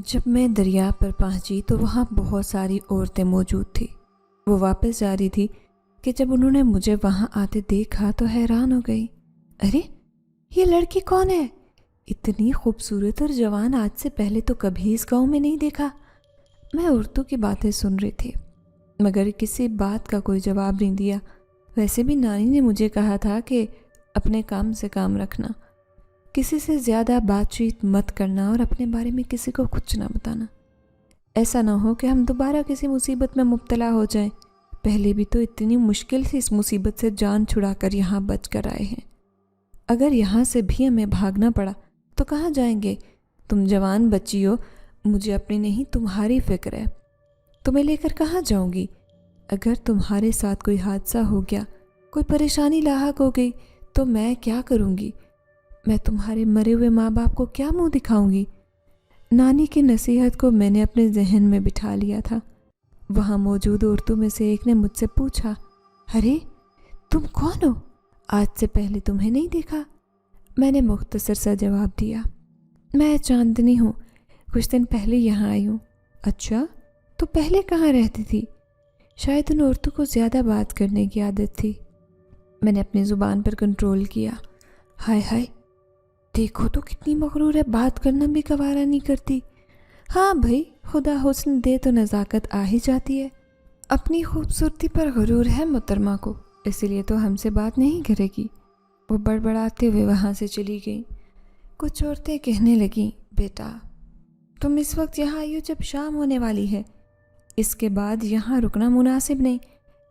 جب میں دریا پر پہنچی تو وہاں بہت ساری عورتیں موجود تھیں۔ وہ واپس جا رہی تھی کہ جب انہوں نے مجھے وہاں آتے دیکھا تو حیران ہو گئی۔ ارے یہ لڑکی کون ہے؟ اتنی خوبصورت اور جوان آج سے پہلے تو کبھی اس گاؤں میں نہیں دیکھا۔ میں عورتوں کی باتیں سن رہی تھی مگر کسی بات کا کوئی جواب نہیں دیا۔ ویسے بھی نانی نے مجھے کہا تھا کہ اپنے کام سے کام رکھنا، کسی سے زیادہ بات چیت مت کرنا اور اپنے بارے میں کسی کو کچھ نہ بتانا، ایسا نہ ہو کہ ہم دوبارہ کسی مصیبت میں مبتلا ہو جائیں۔ پہلے بھی تو اتنی مشکل سے اس مصیبت سے جان چھڑا کر یہاں بچ کر آئے ہیں، اگر یہاں سے بھی ہمیں بھاگنا پڑا تو کہاں جائیں گے؟ تم جوان بچی ہو، مجھے اپنی نہیں تمہاری فکر ہے۔ تمہیں لے کر کہاں جاؤں گی؟ اگر تمہارے ساتھ کوئی حادثہ ہو گیا، کوئی پریشانی لاحق ہو گئی تو میں کیا کروں گی؟ میں تمہارے مرے ہوئے ماں باپ کو کیا منہ دکھاؤں گی؟ نانی کی نصیحت کو میں نے اپنے ذہن میں بٹھا لیا تھا۔ وہاں موجود عورتوں میں سے ایک نے مجھ سے پوچھا، ارے تم کون ہو؟ آج سے پہلے تمہیں نہیں دیکھا۔ میں نے مختصر سا جواب دیا، میں چاندنی ہوں، کچھ دن پہلے یہاں آئی ہوں۔ اچھا، تو پہلے کہاں رہتی تھی؟ شاید ان عورتوں کو زیادہ بات کرنے کی عادت تھی۔ میں نے اپنی زبان پر کنٹرول کیا۔ ہائے ہائے، دیکھو تو کتنی مغرور ہے، بات کرنا بھی گوارا نہیں کرتی۔ ہاں بھائی، خدا حسن دے تو نزاکت آ ہی جاتی ہے۔ اپنی خوبصورتی پر غرور ہے محترمہ کو، اسی لیے تو ہم سے بات نہیں کرے گی۔ وہ بڑبڑاتے ہوئے وہاں سے چلی گئیں۔ کچھ عورتیں کہنے لگیں، بیٹا تم اس وقت یہاں آئی ہو جب شام ہونے والی ہے، اس کے بعد یہاں رکنا مناسب نہیں۔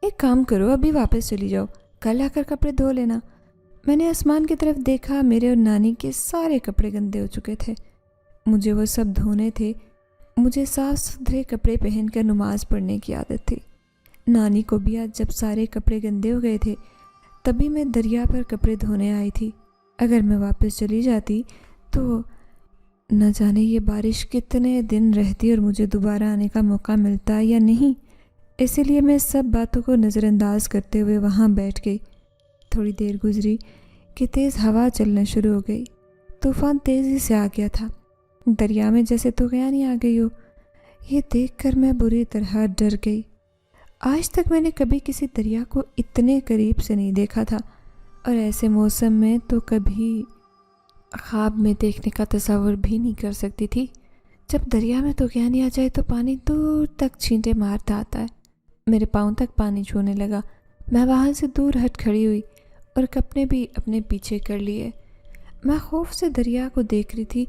ایک کام کرو، ابھی واپس چلی جاؤ، کل آ کر کپڑے دھو لینا۔ میں نے آسمان کی طرف دیکھا، میرے اور نانی کے سارے کپڑے گندے ہو چکے تھے۔ مجھے وہ سب دھونے تھے۔ مجھے صاف ستھرے کپڑے پہن کر نماز پڑھنے کی عادت تھی۔ نانی کو بھی آج جب سارے کپڑے گندے ہو گئے تھے تبھی میں دریا پر کپڑے دھونے آئی تھی۔ اگر میں واپس چلی جاتی تو نہ جانے یہ بارش کتنے دن رہتی اور مجھے دوبارہ آنے کا موقع ملتا یا نہیں۔ اسی لیے میں سب باتوں کو نظر انداز کرتے ہوئے وہاں بیٹھ گئی۔ تھوڑی دیر گزری کہ تیز ہوا چلنا شروع ہو گئی۔ طوفان تیزی سے آ گیا تھا۔ دریا میں جیسے طغیانی آ گئی ہو، یہ دیکھ کر میں بری طرح ڈر گئی۔ آج تک میں نے کبھی کسی دریا کو اتنے قریب سے نہیں دیکھا تھا، اور ایسے موسم میں تو کبھی خواب میں دیکھنے کا تصور بھی نہیں کر سکتی تھی۔ جب دریا میں طغیانی آ جائے تو پانی دور تک چھینٹے مارتا آتا ہے۔ میرے پاؤں تک پانی چھونے لگا۔ میں وہاں سے دور ہٹ کھڑی ہوئی اور کپڑے بھی اپنے پیچھے کر لیے۔ میں خوف سے دریا کو دیکھ رہی تھی،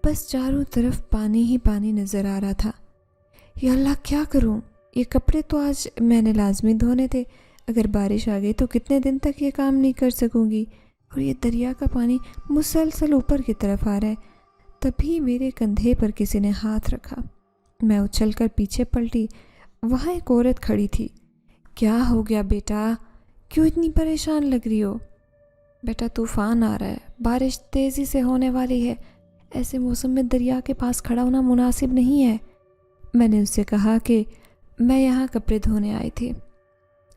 بس چاروں طرف پانی ہی پانی نظر آ رہا تھا۔ یا اللہ، کیا کروں؟ یہ کپڑے تو آج میں نے لازمی دھونے تھے، اگر بارش آ گئی تو کتنے دن تک یہ کام نہیں کر سکوں گی، اور یہ دریا کا پانی مسلسل اوپر کی طرف آ رہا ہے۔ تبھی میرے کندھے پر کسی نے ہاتھ رکھا۔ میں اچھل کر پیچھے پلٹی۔ وہاں ایک عورت کھڑی تھی۔ کیا ہو گیا بیٹا؟ کیوں اتنی پریشان لگ رہی ہو؟ بیٹا طوفان آ رہا ہے، بارش تیزی سے ہونے والی ہے، ایسے موسم میں دریا کے پاس کھڑا ہونا مناسب نہیں ہے۔ میں نے اس سے کہا کہ میں یہاں کپڑے دھونے آئی تھی،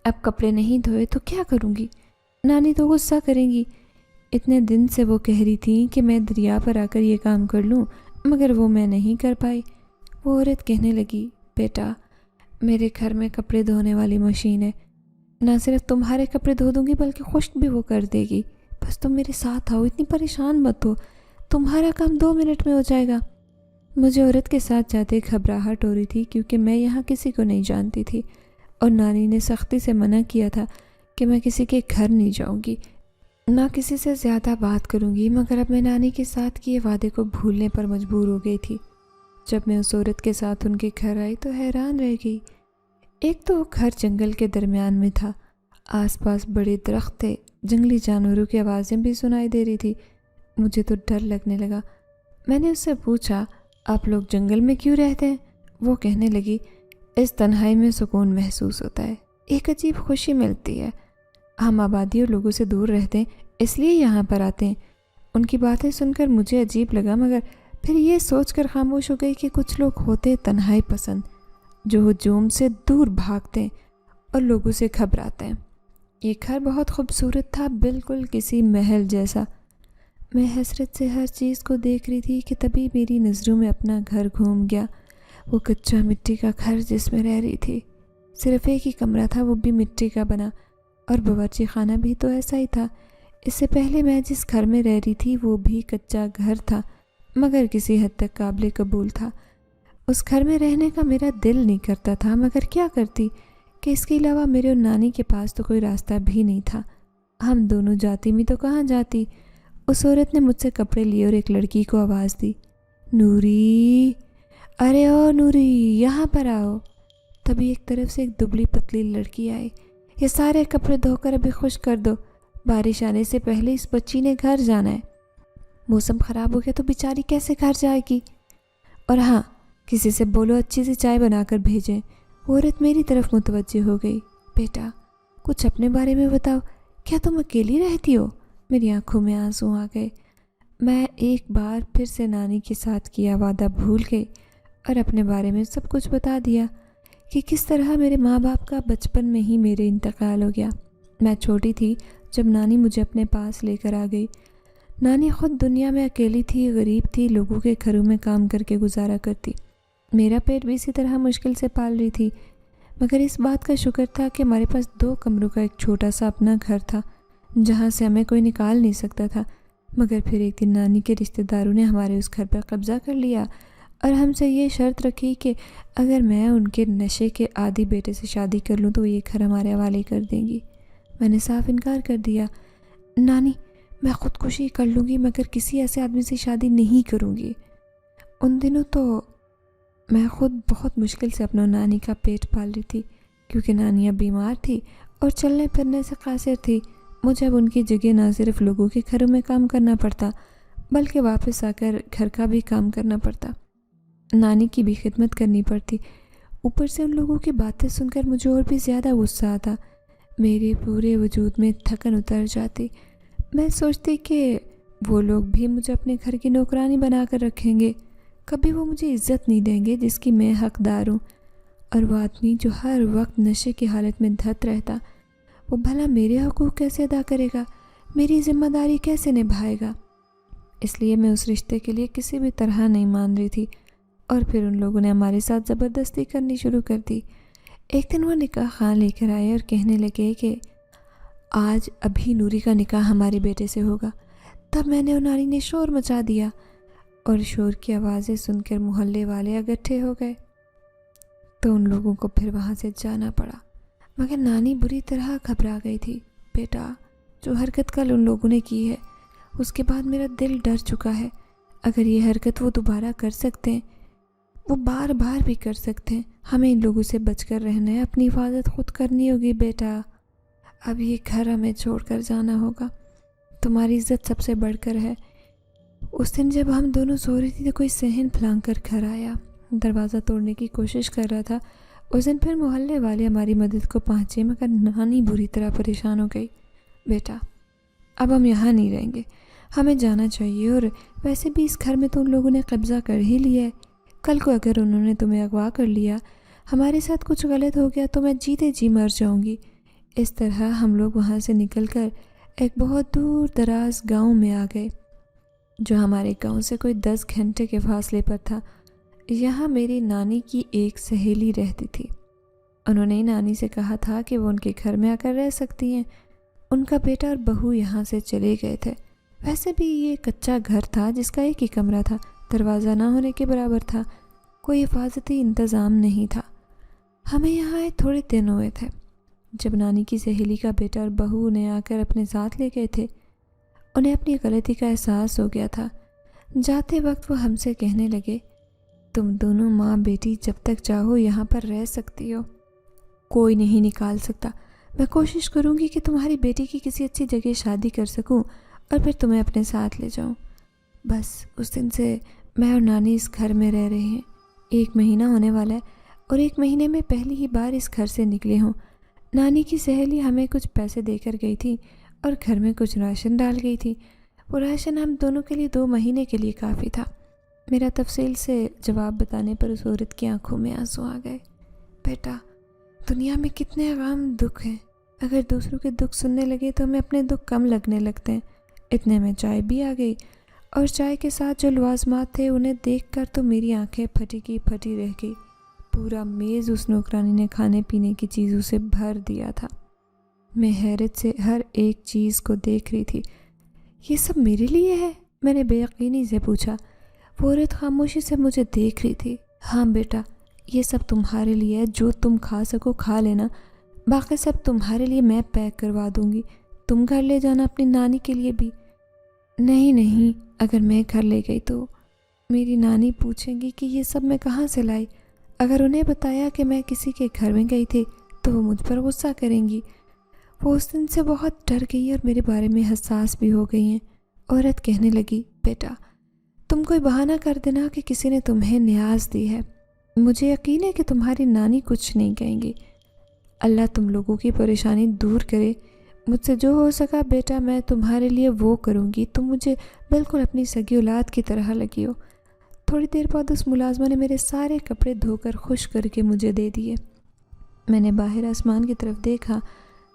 اب کپڑے نہیں دھوئے تو کیا کروں گی؟ نانی تو غصہ کریں گی۔ اتنے دن سے وہ کہہ رہی تھی کہ میں دریا پر آ کر یہ کام کر لوں، مگر وہ میں نہیں کر پائی۔ وہ عورت کہنے لگی، بیٹا میرے گھر میں کپڑے دھونے والی مشین ہے، نہ صرف تمہارے کپڑے دھو دوں گی بلکہ خشک بھی وہ کر دے گی۔ بس تم میرے ساتھ آؤ، اتنی پریشان مت ہو، تمہارا کام 2 منٹ میں ہو جائے گا۔ مجھے عورت کے ساتھ جاتے گھبراہٹ ہو رہی تھی کیونکہ میں یہاں کسی کو نہیں جانتی تھی، اور نانی نے سختی سے منع کیا تھا کہ میں کسی کے گھر نہیں جاؤں گی، نہ کسی سے زیادہ بات کروں گی، مگر اب میں نانی کے ساتھ کیے وعدے کو بھولنے پر مجبور ہو گئی تھی۔ جب میں اس عورت کے ساتھ ان کے گھر آئی تو حیران رہ گئی۔ ایک تو گھر جنگل کے درمیان میں تھا، آس پاس بڑے درخت تھے، جنگلی جانوروں کی آوازیں بھی سنائی دے رہی تھی۔ مجھے تو ڈر لگنے لگا۔ میں نے اس سے پوچھا، آپ لوگ جنگل میں کیوں رہتے ہیں؟ وہ کہنے لگی، اس تنہائی میں سکون محسوس ہوتا ہے، ایک عجیب خوشی ملتی ہے۔ ہم آبادی اور لوگوں سے دور رہتے ہیں، اس لیے یہاں پر آتے ہیں۔ ان کی باتیں سن کر مجھے عجیب لگا، مگر پھر یہ سوچ کر خاموش ہو گئی کہ کچھ لوگ ہوتے تنہائی پسند، جو ہجوم سے دور بھاگتے ہیں اور لوگوں سے گھبراتے ہیں۔ یہ گھر بہت خوبصورت تھا، بالکل کسی محل جیسا۔ میں حسرت سے ہر چیز کو دیکھ رہی تھی کہ تبھی میری نظروں میں اپنا گھر گھوم گیا، وہ کچا مٹی کا گھر جس میں رہ رہی تھی۔ صرف ایک ہی کمرہ تھا، وہ بھی مٹی کا بنا، اور باورچی خانہ بھی تو ایسا ہی تھا۔ اس سے پہلے میں جس گھر میں رہ رہی تھی وہ بھی کچا گھر تھا، مگر کسی حد تک قابل قبول تھا۔ اس گھر میں رہنے کا میرا دل نہیں کرتا تھا، مگر کیا کرتی کہ اس کے علاوہ میرے اور نانی کے پاس تو کوئی راستہ بھی نہیں تھا۔ ہم دونوں جاتی میں تو کہاں جاتی۔ اس عورت نے مجھ سے کپڑے لیے اور ایک لڑکی کو آواز دی، نوری، ارے او نوری، یہاں پر آؤ۔ تبھی ایک طرف سے ایک دبلی پتلی لڑکی آئی، یہ سارے کپڑے دھو کر ابھی خشک کر دو، بارش آنے سے پہلے اس بچی نے گھر جانا ہے۔ موسم خراب ہو گیا تو بیچاری کیسے گھر جائے گی؟ اور ہاں، کسی سے بولو اچھی سی چائے بنا کر بھیجیں۔ وہ عورت میری طرف متوجہ ہو گئی، بیٹا کچھ اپنے بارے میں بتاؤ، کیا تم اکیلی رہتی ہو؟ میری آنکھوں میں آنسو آ گئے۔ میں ایک بار پھر سے نانی کے ساتھ کیا وعدہ بھول گئی اور اپنے بارے میں سب کچھ بتا دیا کہ کس طرح میرے ماں باپ کا بچپن میں ہی میرے انتقال ہو گیا۔ میں چھوٹی تھی جب نانی مجھے اپنے پاس لے کر آ گئی۔ نانی خود دنیا میں اکیلی تھی، غریب تھی، لوگوں کے گھروں میں کام کر کے گزارا کرتی۔ میرا پیٹ بھی اسی طرح مشکل سے پال رہی تھی، مگر اس بات کا شکر تھا کہ ہمارے پاس 2 کمروں کا ایک چھوٹا سا اپنا گھر تھا جہاں سے ہمیں کوئی نکال نہیں سکتا تھا۔ مگر پھر ایک دن نانی کے رشتہ داروں نے ہمارے اس گھر پر قبضہ کر لیا اور ہم سے یہ شرط رکھی کہ اگر میں ان کے نشے کے عادی بیٹے سے شادی کر لوں تو یہ گھر ہمارے حوالے کر دیں گی۔ میں نے صاف انکار کر دیا، نانی میں خودکشی کر لوں گی مگر کسی ایسے آدمی سے شادی نہیں کروں گی۔ ان دنوں تو میں خود بہت مشکل سے اپنا نانی کا پیٹ پال رہی تھی، کیونکہ نانی اب بیمار تھی اور چلنے پھرنے سے قاصر تھی۔ مجھے اب ان کی جگہ نہ صرف لوگوں کے گھروں میں کام کرنا پڑتا بلکہ واپس آ کر گھر کا بھی کام کرنا پڑتا، نانی کی بھی خدمت کرنی پڑتی۔ اوپر سے ان لوگوں کی باتیں سن کر مجھے اور بھی زیادہ غصہ آتا، میرے پورے وجود میں تھکن اتر جاتی۔ میں سوچتی کہ وہ لوگ بھی مجھے اپنے گھر کی نوکرانی بنا کر رکھیں گے، کبھی وہ مجھے عزت نہیں دیں گے جس کی میں حقدار ہوں۔ اور وہ آدمی جو ہر وقت نشے کی حالت میں دھت رہتا، وہ بھلا میرے حقوق کیسے ادا کرے گا، میری ذمہ داری کیسے نبھائے گا؟ اس لیے میں اس رشتے کے لیے کسی بھی طرح نہیں مان رہی تھی۔ اور پھر ان لوگوں نے ہمارے ساتھ زبردستی کرنی شروع کر دی۔ ایک دن وہ نکاح خواہ لے کر آئے اور کہنے لگے کہ آج ابھی نوری کا نکاح ہمارے بیٹے سے ہوگا۔ تب میں نے اور نانی نے شور مچا دیا اور شور کی آوازیں سن کر محلے والے اکٹھے ہو گئے، تو ان لوگوں کو پھر وہاں سے جانا پڑا۔ مگر نانی بری طرح گھبرا گئی تھی، بیٹا جو حرکت کل ان لوگوں نے کی ہے اس کے بعد میرا دل ڈر چکا ہے۔ اگر یہ حرکت وہ دوبارہ کر سکتے ہیں، وہ بار بار بھی کر سکتے ہیں، ہمیں ان لوگوں سے بچ کر رہنا ہے، اپنی حفاظت خود کرنی ہوگی بیٹا۔ اب یہ گھر ہمیں چھوڑ کر جانا ہوگا، تمہاری عزت سب سے بڑھ کر ہے۔ اس دن جب ہم دونوں سو رہی تھی تو کوئی صحن پھلانگ کر گھر آیا، دروازہ توڑنے کی کوشش کر رہا تھا۔ اس دن پھر محلے والے ہماری مدد کو پہنچے، مگر نانی بری طرح پریشان ہو گئی، بیٹا اب ہم یہاں نہیں رہیں گے، ہمیں جانا چاہیے، اور ویسے بھی اس گھر میں تو ان لوگوں نے قبضہ کر ہی لیا ہے، کل کو اگر انہوں نے تمہیں اغوا کر لیا، ہمارے ساتھ کچھ غلط ہو گیا تو میں جیتے جی مر جاؤں گی۔ اس طرح ہم لوگ وہاں سے نکل کر ایک بہت دور دراز گاؤں میں آ گئے جو ہمارے گاؤں سے کوئی 10 گھنٹے کے فاصلے پر تھا۔ یہاں میری نانی کی ایک سہیلی رہتی تھی، انہوں نے نانی سے کہا تھا کہ وہ ان کے گھر میں آ کر رہ سکتی ہیں۔ ان کا بیٹا اور بہو یہاں سے چلے گئے تھے۔ ویسے بھی یہ کچا گھر تھا جس کا ایک ہی کمرہ تھا، دروازہ نہ ہونے کے برابر تھا، کوئی حفاظتی انتظام نہیں تھا۔ ہمیں یہاں آئے تھوڑے دن ہوئے تھے جب نانی کی سہیلی کا بیٹا اور بہو انہیں آ کر اپنے ساتھ لے گئے تھے۔ انہیں اپنی غلطی کا احساس ہو گیا تھا۔ جاتے وقت وہ ہم سے کہنے لگے، تم دونوں ماں بیٹی جب تک چاہو یہاں پر رہ سکتی ہو، کوئی نہیں نکال سکتا۔ میں کوشش کروں گی کہ تمہاری بیٹی کی کسی اچھی جگہ شادی کر سکوں اور پھر تمہیں اپنے ساتھ لے جاؤں۔ بس اس دن سے میں اور نانی اس گھر میں رہ رہے ہیں۔ 1 مہینہ ہونے والا ہے اور 1 مہینے میں پہلی ہی بار اس گھر سے نکلے ہوں۔ نانی کی سہیلی ہمیں کچھ پیسے دے کر گئی تھی اور گھر میں کچھ راشن ڈال گئی تھی۔ وہ راشن ہم دونوں کے لیے 2 مہینے کے لیے کافی تھا۔ میرا تفصیل سے جواب بتانے پر اس عورت کی آنکھوں میں آنسو آ گئے۔ بیٹا دنیا میں کتنے غم دکھ ہیں، اگر دوسروں کے دکھ سننے لگے تو ہمیں اپنے دکھ کم لگنے لگتے ہیں، اتنے میں چائے بھی آ گئی اور چائے کے ساتھ جو لوازمات تھے انہیں دیکھ کر تو میری آنکھیں پھٹی کی پھٹی رہ گئی۔ پورا میز اس نوکرانی نے کھانے پینے کی چیزوں سے بھر دیا تھا۔ میں حیرت سے ہر ایک چیز کو دیکھ رہی تھی۔ یہ سب میرے لیے ہے؟ میں نے بے یقینی سے پوچھا۔ وہ عورت خاموشی سے مجھے دیکھ رہی تھی۔ ہاں بیٹا، یہ سب تمہارے لیے ہے، جو تم کھا سکو کھا لینا، باقی سب تمہارے لیے میں پیک کروا دوں گی، تم گھر لے جانا اپنی نانی کے لیے بھی۔ نہیں نہیں، اگر میں گھر لے گئی تو میری نانی پوچھیں گی کہ یہ سب میں کہاں سے لائی۔ اگر انہیں بتایا کہ میں کسی کے گھر میں گئی تھی تو وہ مجھ پر غصہ کریں گی۔ وہ اس دن سے بہت ڈر گئی اور میرے بارے میں حساس بھی ہو گئی ہیں۔ عورت کہنے لگی، بیٹا تم کوئی بہانہ کر دینا کہ کسی نے تمہیں نیاز دی ہے، مجھے یقین ہے کہ تمہاری نانی کچھ نہیں کہیں گی۔ اللہ تم لوگوں کی پریشانی دور کرے۔ مجھ سے جو ہو سکا بیٹا میں تمہارے لیے وہ کروں گی، تم مجھے بالکل اپنی سگی اولاد کی طرح لگی ہو۔ تھوڑی دیر بعد اس ملازمہ نے میرے سارے کپڑے دھو کر خشک کر کے مجھے دے دیے۔ میں نے باہر آسمان کی طرف دیکھا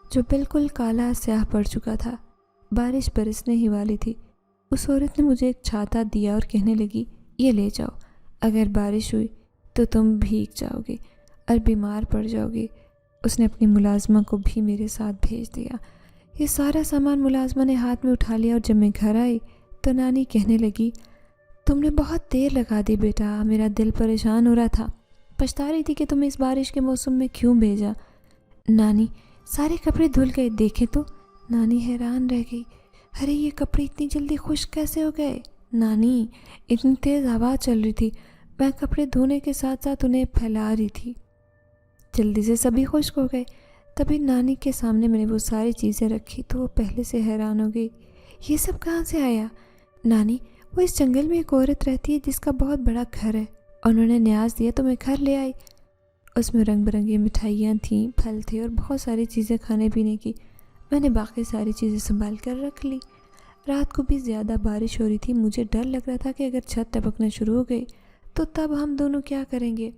جو بالکل کالا سیاہ پڑ چکا تھا، بارش برسنے ہی والی تھی۔ اس عورت نے مجھے ایک چھاتا دیا اور کہنے لگی، یہ لے جاؤ، اگر بارش ہوئی تو تم بھیگ جاؤ گے اور بیمار پڑ جاؤ گے۔ اس نے اپنی ملازمہ کو بھی میرے ساتھ بھیج دیا۔ یہ سارا سامان ملازمہ نے ہاتھ میں اٹھا لیا اور جب میں گھر آئی تو نانی کہنے لگی، تم نے بہت دیر لگا دی بیٹا، میرا دل پریشان ہو رہا تھا، پچھتا رہی تھی کہ تمہیں اس بارش کے موسم میں کیوں بھیجا۔ نانی سارے کپڑے دھل گئے، دیکھے تو۔ نانی حیران رہ گئی، ارے یہ کپڑے اتنی جلدی خشک کیسے ہو گئے؟ نانی اتنی تیز ہوا چل رہی تھی، میں کپڑے دھونے کے ساتھ ساتھ انہیں پھیلا رہی تھی، جلدی سے سبھی خشک ہو گئے۔ تبھی نانی کے سامنے میں نے وہ ساری چیزیں رکھی تو وہ پہلے سے حیران ہو گئی، یہ سب کہاں سے آیا؟ نانی وہ اس جنگل میں ایک عورت رہتی ہے جس کا بہت بڑا گھر ہے، انہوں نے نیاز دیا تو میں گھر لے آئی۔ اس میں رنگ برنگی مٹھائیاں تھیں، پھل تھے اور بہت ساری چیزیں کھانے پینے کی۔ میں نے باقی ساری چیزیں سنبھال کر رکھ لی۔ رات کو بھی زیادہ بارش ہو رہی تھی، مجھے ڈر لگ رہا تھا کہ اگر چھت ٹپکنا شروع ہو گئی تو تب ہم دونوں کیا کریں گے،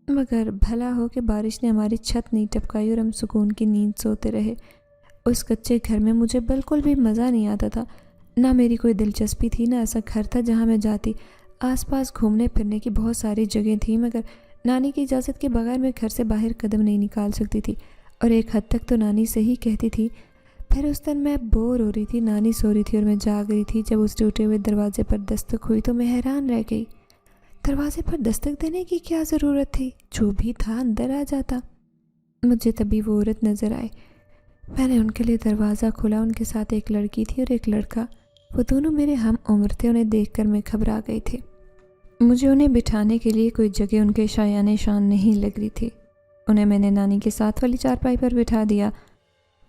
مگر بھلا ہو کہ بارش نے ہماری چھت نہیں ٹپکائی اور ہم سکون کی نیند سوتے رہے۔ اس کچے گھر میں مجھے بالکل بھی مزہ نہیں آتا تھا، نہ میری کوئی دلچسپی تھی، نہ ایسا گھر تھا جہاں میں جاتی۔ آس پاس گھومنے پھرنے کی بہت ساری جگہیں تھیں، مگر نانی کی اجازت کے بغیر میں گھر سے باہر قدم نہیں نکال سکتی تھی، اور ایک حد تک تو نانی سے ہی کہتی تھی۔ پھر اس دن میں بور ہو رہی تھی، نانی سو رہی تھی اور میں جاگ رہی تھی۔ جب اس ٹوٹے ہوئے دروازے پر دستک ہوئی تو میں حیران رہ گئی۔ دروازے پر دستک دینے کی کیا ضرورت تھی؟ جو بھی تھا اندر آ جاتا۔ مجھے تبھی وہ عورت نظر آئی۔ میں نے ان کے لیے دروازہ کھولا، ان کے ساتھ ایک لڑکی تھی اور ایک لڑکا، وہ دونوں میرے ہم عمر تھے۔ انہیں دیکھ کر میں گھبرا گئی تھی، مجھے انہیں بٹھانے کے لیے کوئی جگہ ان کے شایان شان نہیں لگ رہی تھی۔ انہیں میں نے نانی کے ساتھ والی چارپائی پر بٹھا دیا۔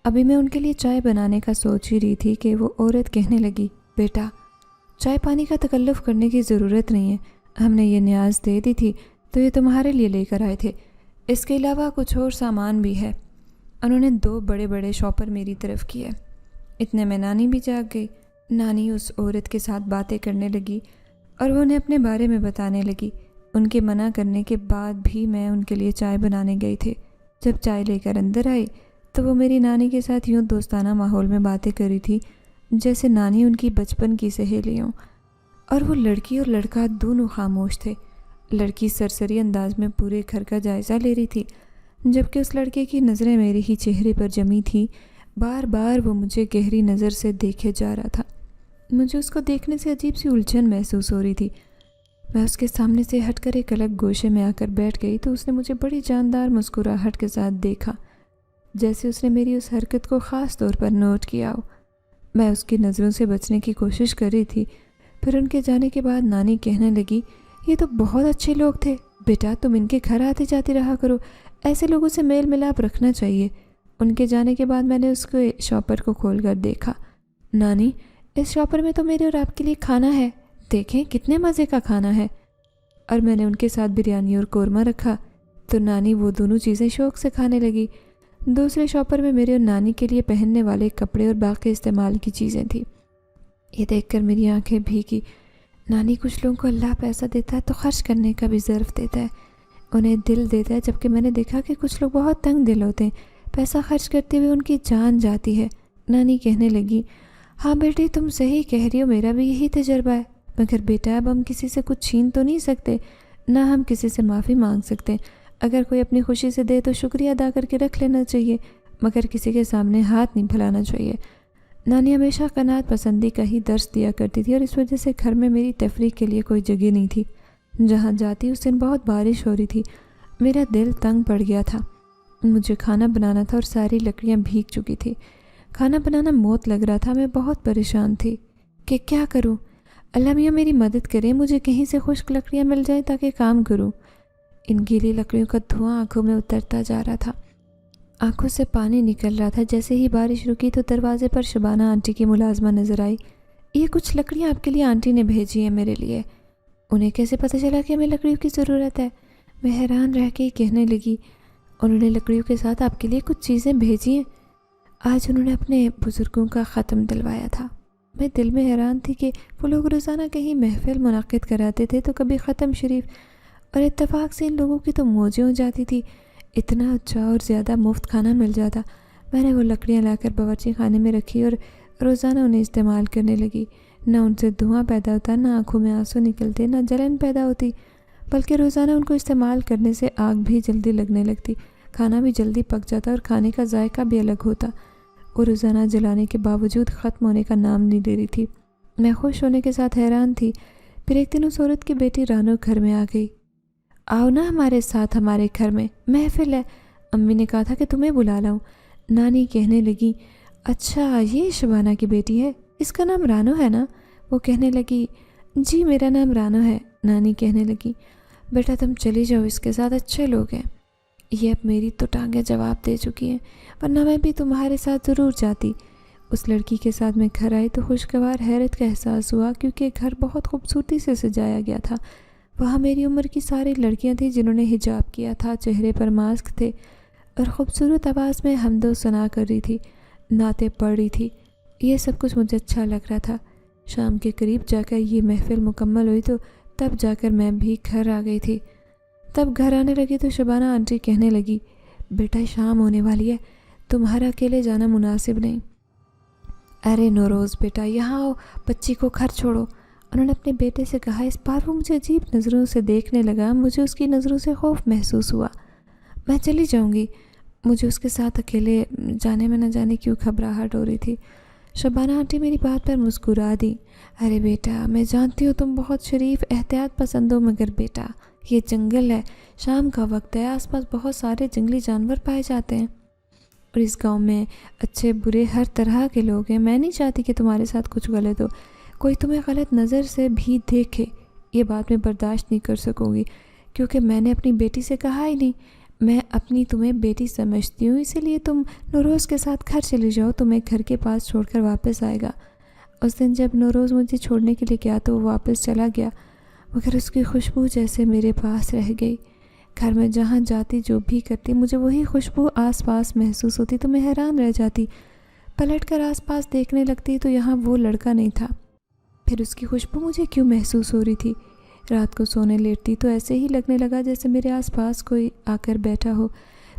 ابھی میں ان کے لیے چائے بنانے کا سوچ ہی رہی تھی کہ وہ عورت کہنے لگی، بیٹا چائے پانی کا تکلف کرنے کی ضرورت نہیں ہے، ہم نے یہ نیاز دے دی تھی تو یہ تمہارے لیے لے کر آئے تھے، اس کے علاوہ کچھ اور سامان بھی ہے۔ انہوں نے 2 بڑے بڑے شاپر میری طرف کیے۔ اتنے میں نانی بھی جاگ گئی۔ نانی اس عورت کے ساتھ باتیں کرنے لگی اور وہ انہیں اپنے بارے میں بتانے لگی۔ ان کے منع کرنے کے بعد بھی میں ان کے لیے چائے بنانے گئی تھی۔ جب چائے لے کر اندر آئی تو وہ میری نانی کے ساتھ یوں دوستانہ ماحول میں باتیں کر رہی تھی جیسے نانی ان کی بچپن کی سہیلی ہوں، اور وہ لڑکی اور لڑکا دونوں خاموش تھے۔ لڑکی سرسری انداز میں پورے گھر کا جائزہ لے رہی تھی، جبکہ اس لڑکے کی نظریں میرے ہی چہرے پر جمی تھیں۔ بار بار وہ مجھے گہری نظر سے دیکھے جا رہا تھا۔ مجھے اس کو دیکھنے سے عجیب سی الجھن محسوس ہو رہی تھی۔ میں اس کے سامنے سے ہٹ کر ایک الگ گوشے میں آ کر بیٹھ گئی تو اس نے مجھے بڑی جاندار مسکراہٹ کے ساتھ دیکھا، جیسے اس نے میری اس حرکت کو خاص طور پر نوٹ کیا ہو۔ میں اس کی نظروں سے بچنے کی کوشش کر رہی تھی۔ پھر ان کے جانے کے بعد نانی کہنے لگی، یہ تو بہت اچھے لوگ تھے بیٹا، تم ان کے گھر آتے جاتے رہا کرو، ایسے لوگوں سے میل ملاپ رکھنا چاہیے۔ ان کے جانے کے بعد میں نے اس کے شاپر کو کھول کر دیکھا۔ نانی اس شاپر میں تو میرے اور آپ کے لیے کھانا ہے، دیکھیں کتنے مزے کا کھانا ہے۔ اور میں نے ان کے ساتھ بریانی اور قورمہ رکھا تو نانی وہ دونوں چیزیں شوق سے کھانے لگی۔ دوسرے شاپر میں میرے اور نانی کے لیے پہننے والے کپڑے اور باقی استعمال کی چیزیں تھیں۔ یہ دیکھ کر میری آنکھیں بھیگی۔ نانی کچھ لوگوں کو اللہ پیسہ دیتا ہے تو خرچ کرنے کا بھی ظرف دیتا ہے، انہیں دل دیتا ہے، جبکہ میں نے دیکھا کہ کچھ لوگ بہت تنگ دل ہوتے ہیں، پیسہ خرچ کرتے ہوئے ان کی جان جاتی ہے۔ نانی کہنے لگی، ہاں بیٹی تم صحیح کہہ رہی ہو، میرا بھی یہی تجربہ ہے، مگر بیٹا اب ہم کسی سے کچھ چھین تو نہیں سکتے، نہ ہم کسی سے معافی مانگ سکتے۔ اگر کوئی اپنی خوشی سے دے تو شکریہ ادا کر کے رکھ لینا چاہیے، مگر کسی کے سامنے ہاتھ نہیں پھیلانا چاہیے۔ نانی ہمیشہ قناعت پسندی کا ہی درس دیا کرتی تھی، اور اس وجہ سے گھر میں میری تفریح کے لیے کوئی جگہ نہیں تھی۔ جہاں جاتی اس دن بہت بارش ہو رہی تھی، میرا دل تنگ پڑ گیا تھا، مجھے کھانا بنانا تھا اور ساری لکڑیاں بھیگ چکی تھی۔ کھانا بنانا موت لگ رہا تھا، میں بہت پریشان تھی کہ کیا کروں۔ اللہ میاں میری مدد کرے، مجھے کہیں سے خشک لکڑیاں مل جائیں تاکہ کام کروں۔ ان گیلی لکڑیوں کا دھواں آنکھوں میں اترتا جا رہا تھا، آنکھوں سے پانی نکل رہا تھا۔ جیسے ہی بارش رکی تو دروازے پر شبانہ آنٹی کی ملازمہ نظر آئی۔ یہ کچھ لکڑیاں آپ کے لیے آنٹی نے بھیجی ہیں میرے لیے۔ انہیں کیسے پتہ چلا کہ ہمیں لکڑیوں کی ضرورت ہے؟ میں حیران رہ کے کہنے لگی، انہوں نے لکڑیوں کے ساتھ آپ کے لیے کچھ چیزیں بھیجی ہیں۔ آج انہوں نے اپنے بزرگوں کا ختم دلوایا تھا۔ میں دل میں حیران تھی کہ وہ لوگ روزانہ کہیں محفل منعقد کراتے تھے تو کبھی ختم شریف، اور اتفاق سے ان لوگوں کی تو موجیں ہو جاتی تھی، اتنا اچھا اور زیادہ مفت کھانا مل جاتا۔ میں نے وہ لکڑیاں لا کر باورچی خانے میں رکھی اور روزانہ انہیں استعمال کرنے لگی۔ نہ ان سے دھواں پیدا ہوتا، نہ آنکھوں میں آنسو نکلتے، نہ جلن پیدا ہوتی، بلکہ روزانہ ان کو استعمال کرنے سے آگ بھی جلدی لگنے لگتی، کھانا بھی جلدی پک جاتا اور کھانے کا ذائقہ بھی الگ ہوتا۔ وہ روزانہ جلانے کے باوجود ختم ہونے کا نام نہیں لے رہی تھی۔ میں خوش ہونے کے ساتھ حیران تھی۔ پھر ایک دن اس عورت کی بیٹی رانو گھر میں آ گئی۔ آؤ نا ہمارے ساتھ، ہمارے گھر میں محفل ہے، امی نے کہا تھا کہ تمہیں بلا لاؤں۔ نانی کہنے لگی، اچھا یہ شبانہ کی بیٹی ہے، اس کا نام رانو ہے نا؟ وہ کہنے لگی، جی میرا نام رانو ہے۔ نانی کہنے لگی، بیٹا تم چلی جاؤ، اس کے ساتھ اچھے لوگ ہیں۔ یہ اب میری تو ٹانگیں جواب دے چکی ہیں، ورنہ میں بھی تمہارے ساتھ ضرور جاتی۔ اس لڑکی کے ساتھ میں گھر آئی تو خوشگوار حیرت کا احساس ہوا، کیونکہ گھر بہت خوبصورتی سے سجایا گیا تھا۔ وہاں میری عمر کی ساری لڑکیاں تھیں جنہوں نے حجاب کیا تھا، چہرے پر ماسک تھے اور خوبصورت آواز میں حمد و ثنا کر رہی تھی، نعتیں پڑھ رہی تھی۔ یہ سب کچھ مجھے اچھا لگ رہا تھا۔ شام کے قریب جا کر یہ محفل مکمل ہوئی تو تب جا کر میں بھی گھر آ گئی تھی۔ تب گھر آنے لگی تو شبانہ آنٹی کہنے لگی، بیٹا شام ہونے والی ہے، تمہارا اکیلے جانا مناسب نہیں۔ ارے نوروز بیٹا یہاں آؤ، بچی کو گھر چھوڑو، انہوں نے اپنے بیٹے سے کہا۔ اس بار وہ مجھے عجیب نظروں سے دیکھنے لگا، مجھے اس کی نظروں سے خوف محسوس ہوا۔ میں چلی جاؤں گی، مجھے اس کے ساتھ اکیلے جانے میں نہ جانے کیوں گھبراہٹ ہو رہی تھی۔ شبانہ آنٹی میری بات پر مسکرا دی، ارے بیٹا میں جانتی ہوں تم بہت شریف احتیاط پسند ہو، مگر بیٹا یہ جنگل ہے، شام کا وقت ہے، آس پاس بہت سارے جنگلی جانور پائے جاتے ہیں، اور اس گاؤں میں اچھے برے ہر طرح کے لوگ ہیں۔ میں نہیں چاہتی کہ تمہارے ساتھ کچھ غلط ہو، کوئی تمہیں غلط نظر سے بھی دیکھے۔ یہ بات میں برداشت نہیں کر سکوں گی، کیونکہ میں نے اپنی بیٹی سے کہا ہی نہیں۔ میں اپنی تمہیں بیٹی سمجھتی ہوں، اسی لیے تم نوروز کے ساتھ گھر چلی جاؤ، تمہیں گھر کے پاس چھوڑ کر واپس آئے گا۔ اس دن جب نوروز مجھے چھوڑنے کے لیے گیا تو وہ واپس چلا گیا، مگر اس کی خوشبو جیسے میرے پاس رہ گئی۔ گھر میں جہاں جاتی جو بھی کرتی مجھے وہی خوشبو آس پاس محسوس ہوتی تو میں حیران رہ جاتی۔ پلٹ کر آس پاس دیکھنے لگتی تو یہاں وہ لڑکا نہیں تھا، پھر اس کی خوشبو مجھے کیوں محسوس ہو رہی تھی؟ رات کو سونے لیٹتی تو ایسے ہی لگنے لگا جیسے میرے آس پاس کوئی آ کر بیٹھا ہو۔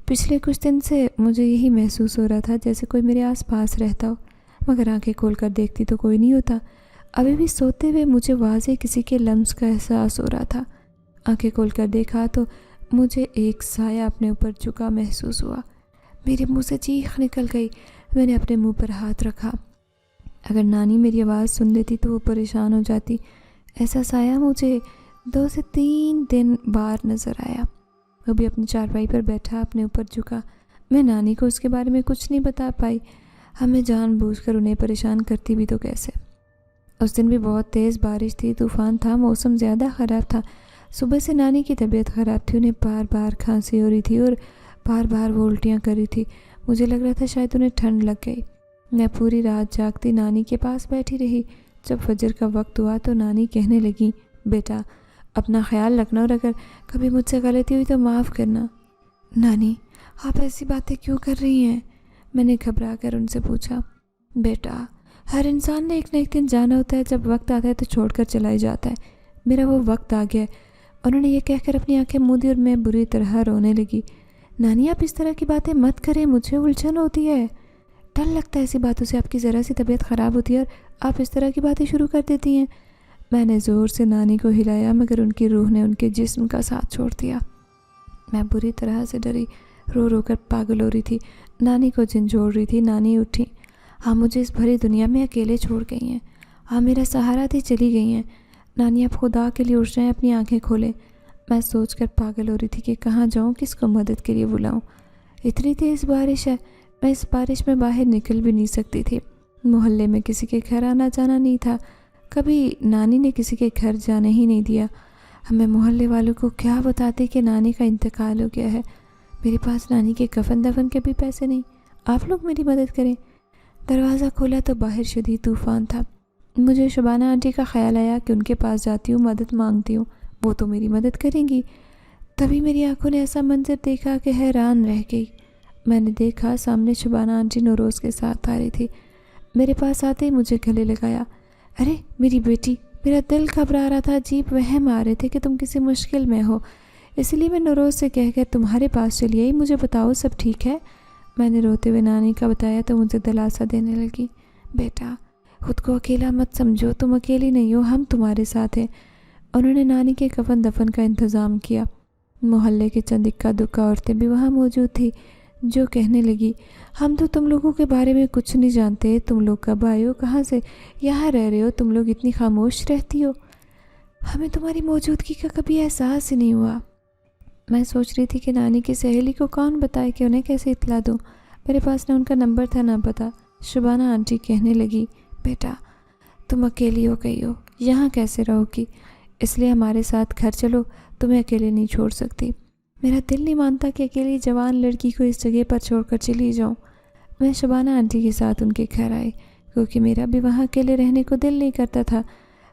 پچھلے کچھ دن سے مجھے یہی محسوس ہو رہا تھا جیسے کوئی میرے آس پاس رہتا ہو، مگر آنکھیں کھول کر دیکھتی تو کوئی نہیں ہوتا۔ ابھی بھی سوتے ہوئے مجھے واضح کسی کے لمس کا احساس ہو رہا تھا۔ آنکھیں کھول کر دیکھا تو مجھے ایک سایہ اپنے اوپر جھکا محسوس ہوا۔ میرے منہ سے چیخ نکل گئی۔ میں نے اپنے منہ پر ہاتھ رکھا۔ اگر نانی میری آواز سن لیتی تو وہ پریشان ہو جاتی۔ ایسا سایہ مجھے 2 سے 3 دن بعد نظر آیا۔ وہ بھی اپنی چارپائی پر بیٹھا، اپنے اوپر جھکا۔ میں نانی کو اس کے بارے میں کچھ نہیں بتا پائی، ہمیں جان بوجھ کر انہیں پریشان کرتی بھی تو کیسے۔ اس دن بھی بہت تیز بارش تھی، طوفان تھا، موسم زیادہ خراب تھا۔ صبح سے نانی کی طبیعت خراب تھی، انہیں بار بار کھانسی ہو رہی تھی اور بار بار وہ الٹیاں کر رہی تھی۔ مجھے لگ رہا تھا شاید انہیں ٹھنڈ لگ گئی۔ میں پوری رات جاگتی نانی کے پاس بیٹھی رہی۔ جب فجر کا وقت ہوا تو نانی کہنے لگی، بیٹا اپنا خیال رکھنا اور اگر کبھی مجھ سے غلطی ہوئی تو معاف کرنا۔ نانی آپ ایسی باتیں کیوں کر رہی ہیں؟ میں نے گھبرا کر ان سے پوچھا۔ بیٹا ہر انسان نے ایک نہ ایک دن جانا ہوتا ہے، جب وقت آتا ہے تو چھوڑ کر چلا ہی جاتا ہے، میرا وہ وقت آ گیا ہے۔ انہوں نے یہ کہہ کر اپنی آنکھیں موندی اور میں بری طرح رونے لگی۔ نانی آپ اس طرح کی باتیں مت کریں، مجھے الجھن ہوتی ہے۔ ڈر لگتا ہے ایسی باتوں سے، آپ کی ذرا سی طبیعت خراب ہوتی ہے اور آپ اس طرح کی باتیں شروع کر دیتی ہیں۔ میں نے زور سے نانی کو ہلایا مگر ان کی روح نے ان کے جسم کا ساتھ چھوڑ دیا۔ میں بری طرح سے ڈری، رو رو کر پاگل ہو رہی تھی، نانی کو جھنجھوڑ رہی تھی۔ نانی اٹھی، ہاں مجھے اس بھری دنیا میں اکیلے چھوڑ گئی ہیں، ہاں میرا سہارا تھی چلی گئی ہیں۔ نانی اب خدا کے لیے اٹھ جائیں، اپنی آنکھیں کھولیں۔ میں سوچ کر پاگل ہو رہی تھی کہ کہاں جاؤں، کس کو مدد کے لیے بلاؤں۔ اتنی تیز بارش ہے، میں اس بارش میں باہر نکل بھی نہیں سکتی تھی۔ محلے میں کسی کے گھر آنا جانا نہیں تھا، کبھی نانی نے کسی کے گھر جانے ہی نہیں دیا۔ ہمیں محلے والوں کو کیا بتاتے کہ نانی کا انتقال ہو گیا ہے۔ میرے پاس نانی کے کفن دفن کے بھی پیسے نہیں، آپ لوگ میری مدد کریں۔ دروازہ کھولا تو باہر شدید طوفان تھا۔ مجھے شبانہ آنٹی کا خیال آیا کہ ان کے پاس جاتی ہوں، مدد مانگتی ہوں، وہ تو میری مدد کریں گی۔ تبھی میری آنکھوں نے ایسا منظر دیکھا کہ حیران رہ گئی۔ میں نے دیکھا سامنے شبانہ آنٹی نوروز کے ساتھ آ رہی تھی۔ میرے پاس آتے ہی مجھے گلے لگایا۔ ارے میری بیٹی، میرا دل گھبرا رہا تھا، عجیب وہم آ رہے تھے کہ تم کسی مشکل میں ہو، اس لیے میں نوروز سے کہہ کر تمہارے پاس چلی آئی۔ مجھے بتاؤ سب ٹھیک ہے؟ میں نے روتے ہوئے نانی کا بتایا تو مجھے دلاسا دینے لگی۔ بیٹا خود کو اکیلا مت سمجھو، تم اکیلی نہیں ہو، ہم تمہارے ساتھ ہیں۔ انہوں نے نانی کے کفن دفن کا انتظام کیا۔ محلے کے چند اکا دکا عورتیں بھی وہاں موجود تھی جو کہنے لگی، ہم تو تم لوگوں کے بارے میں کچھ نہیں جانتے، تم لوگ کب آئے ہو، کہاں سے یہاں رہ رہے ہو، تم لوگ اتنی خاموش رہتی ہو، ہمیں تمہاری موجودگی کا کبھی احساس ہی نہیں ہوا۔ میں سوچ رہی تھی کہ نانی کی سہیلی کو کون بتائے کہ انہیں کیسے اطلاع دوں، میرے پاس نہ ان کا نمبر تھا نہ پتہ۔ شبانہ آنٹی کہنے لگی، بیٹا تم اکیلی ہو گئی ہو، یہاں کیسے رہو گی، اس لیے ہمارے ساتھ گھر چلو، تمہیں اکیلے نہیں چھوڑ سکتی۔ میرا دل نہیں مانتا کہ اکیلی جوان لڑکی کو اس جگہ پر چھوڑ کر چلی جاؤں۔ میں شبانہ آنٹی کے ساتھ ان کے گھر آئی کیونکہ میرا بھی وہاں اکیلے رہنے کو دل نہیں کرتا تھا،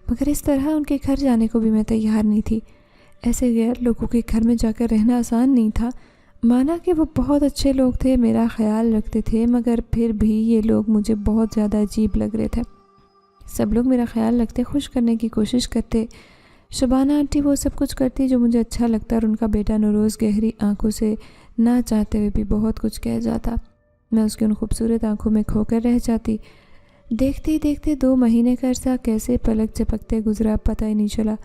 مگر اس طرح ان کے گھر جانے کو بھی میں تیار نہیں تھی۔ ایسے غیر لوگوں کے گھر میں جا کر رہنا آسان نہیں تھا۔ مانا کہ وہ بہت اچھے لوگ تھے، میرا خیال رکھتے تھے، مگر پھر بھی یہ لوگ مجھے بہت زیادہ عجیب لگ رہے تھے۔ سب لوگ میرا خیال رکھتے، خوش کرنے کی کوشش کرتے۔ شبانہ آنٹی وہ سب کچھ کرتی جو مجھے اچھا لگتا، اور ان کا بیٹا نوروز گہری آنکھوں سے نہ چاہتے ہوئے بھی بہت کچھ کہہ جاتا۔ میں اس کی ان خوبصورت آنکھوں میں کھو کر رہ جاتی۔ دیکھتے ہی دیکھتے 2 مہینے کا عرصہ کیسے پلک جھپکتے گزرا پتہ ہی نہیں چلا۔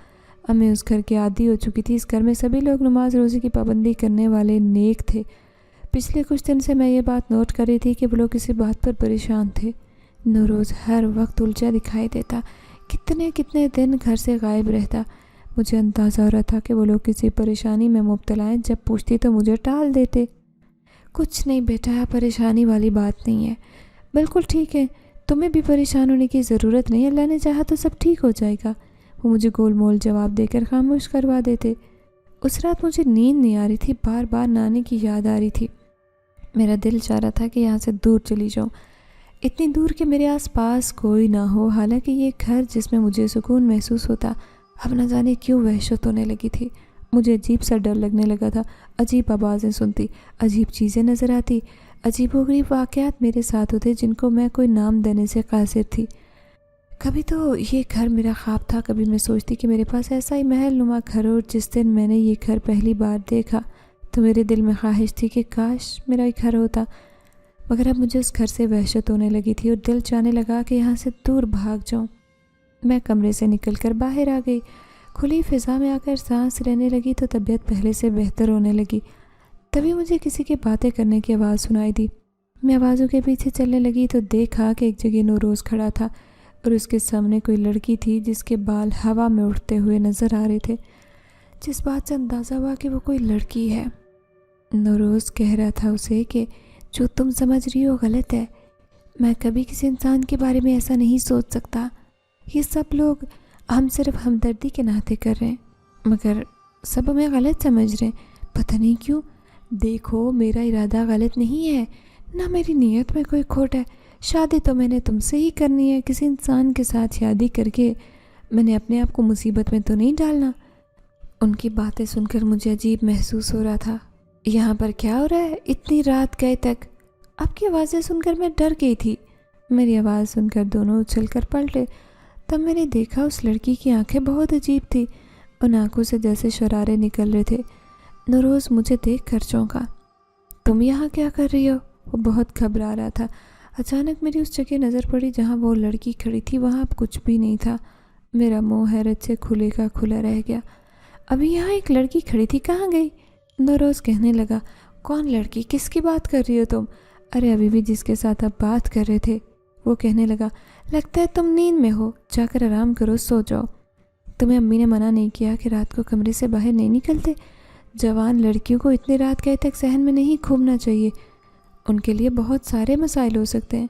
اب میں اس گھر کی عادی ہو چکی تھی۔ اس گھر میں سبھی لوگ نماز روزے کی پابندی کرنے والے نیک تھے۔ پچھلے کچھ دن سے میں یہ بات نوٹ کر رہی تھی کہ وہ لوگ کسی بات پر پریشان تھے۔ نوروز ہر وقت الجھا دکھائی دیتا، کتنے دن گھر سے غائب رہتا۔ مجھے اندازہ ہو رہا تھا کہ وہ لوگ کسی پریشانی میں مبتلا ہیں، جب پوچھتی تو مجھے ٹال دیتے۔ کچھ نہیں بیٹا، پریشانی والی بات نہیں ہے، بالکل ٹھیک ہے، تمہیں بھی پریشان ہونے کی ضرورت نہیں، اللہ نے چاہا تو سب ٹھیک ہو جائے گا۔ وہ مجھے گول مول جواب دے کر خاموش کروا دیتے۔ اس رات مجھے نیند نہیں آ رہی تھی، بار بار نانی کی یاد آ رہی تھی۔ میرا دل چاہ رہا تھا کہ یہاں سے دور چلی جاؤں، اتنی دور کہ میرے آس پاس کوئی نہ ہو۔ حالانکہ یہ گھر جس میں مجھے سکون محسوس ہوتا، اب نہ جانے کیوں وحشت ہونے لگی تھی۔ مجھے عجیب سا ڈر لگنے لگا تھا، عجیب آوازیں سنتی، عجیب چیزیں نظر آتی، عجیب و غریب واقعات میرے ساتھ ہوتے جن کو میں کوئی نام دینے سے قاصر تھی۔ کبھی تو یہ گھر میرا خواب تھا، کبھی میں سوچتی کہ میرے پاس ایسا ہی محل نما گھر ہو۔ جس دن میں نے یہ گھر پہلی بار دیکھا تو میرے دل میں خواہش تھی کہ کاش میرا یہ گھر ہوتا، مگر اب مجھے اس گھر سے وحشت ہونے لگی تھی اور دل چاہنے لگا کہ یہاں سے دور بھاگ جاؤں۔ میں کمرے سے نکل کر باہر آ گئی، کھلی فضا میں آ کر سانس لینے لگی تو طبیعت پہلے سے بہتر ہونے لگی۔ تبھی مجھے کسی کی باتیں کرنے کی آواز سنائی دی۔ میں آوازوں کے پیچھے چلنے لگی تو دیکھا کہ ایک جگہ نوروز کھڑا تھا اور اس کے سامنے کوئی لڑکی تھی جس کے بال ہوا میں اڑتے ہوئے نظر آ رہے تھے، جس بات سے اندازہ ہوا کہ وہ کوئی لڑکی ہے۔ نوروز کہہ رہا تھا اسے کہ جو تم سمجھ رہی ہو غلط ہے، میں کبھی کسی انسان کے بارے میں ایسا نہیں سوچ سکتا، یہ سب لوگ ہم صرف ہمدردی کے ناطے کر رہے ہیں، مگر سب ہمیں غلط سمجھ رہے ہیں، پتہ نہیں کیوں۔ دیکھو میرا ارادہ غلط نہیں ہے، نہ میری نیت میں کوئی کھوٹ ہے، شادی تو میں نے تم سے ہی کرنی ہے، کسی انسان کے ساتھ شادی کر کے میں نے اپنے آپ کو مصیبت میں تو نہیں ڈالنا۔ ان کی باتیں سن کر مجھے عجیب محسوس ہو رہا تھا۔ یہاں پر کیا ہو رہا ہے اتنی رات گئے تک؟ آپ کی آوازیں سن کر میں ڈر گئی تھی۔ میری آواز سن کر دونوں اچھل کر پلٹے، تب میں نے دیکھا اس لڑکی کی آنکھیں بہت عجیب تھی، ان آنکھوں سے جیسے شرارے نکل رہے تھے۔ نوروز مجھے دیکھ کر چونکا۔ تم یہاں کیا کر رہی ہو؟ وہ بہت گھبرا رہا تھا، اچانک میری اس جگہ نظر پڑی جہاں وہ لڑکی کھڑی تھی، وہاں اب کچھ بھی نہیں تھا۔ میرا منہ حیرت سے کھلے کا کھلا رہ گیا۔ ابھی یہاں ایک لڑکی کھڑی تھی، کہاں گئی؟ نوروز کہنے لگا، کون لڑکی؟ کس کی بات کر رہی ہو تم؟ ارے ابھی بھی جس کے ساتھ آپ بات کر رہے تھے۔ وہ کہنے لگا، لگتا ہے تم نیند میں ہو، جا کر آرام کرو، سو جاؤ۔ تمہیں امی نے منع نہیں کیا کہ رات کو کمرے سے باہر نہیں نکلتے؟ جوان لڑکیوں کو اتنی رات گئے تک صحن میں نہیں گھومنا چاہیے، ان کے لیے بہت سارے مسائل ہو سکتے ہیں۔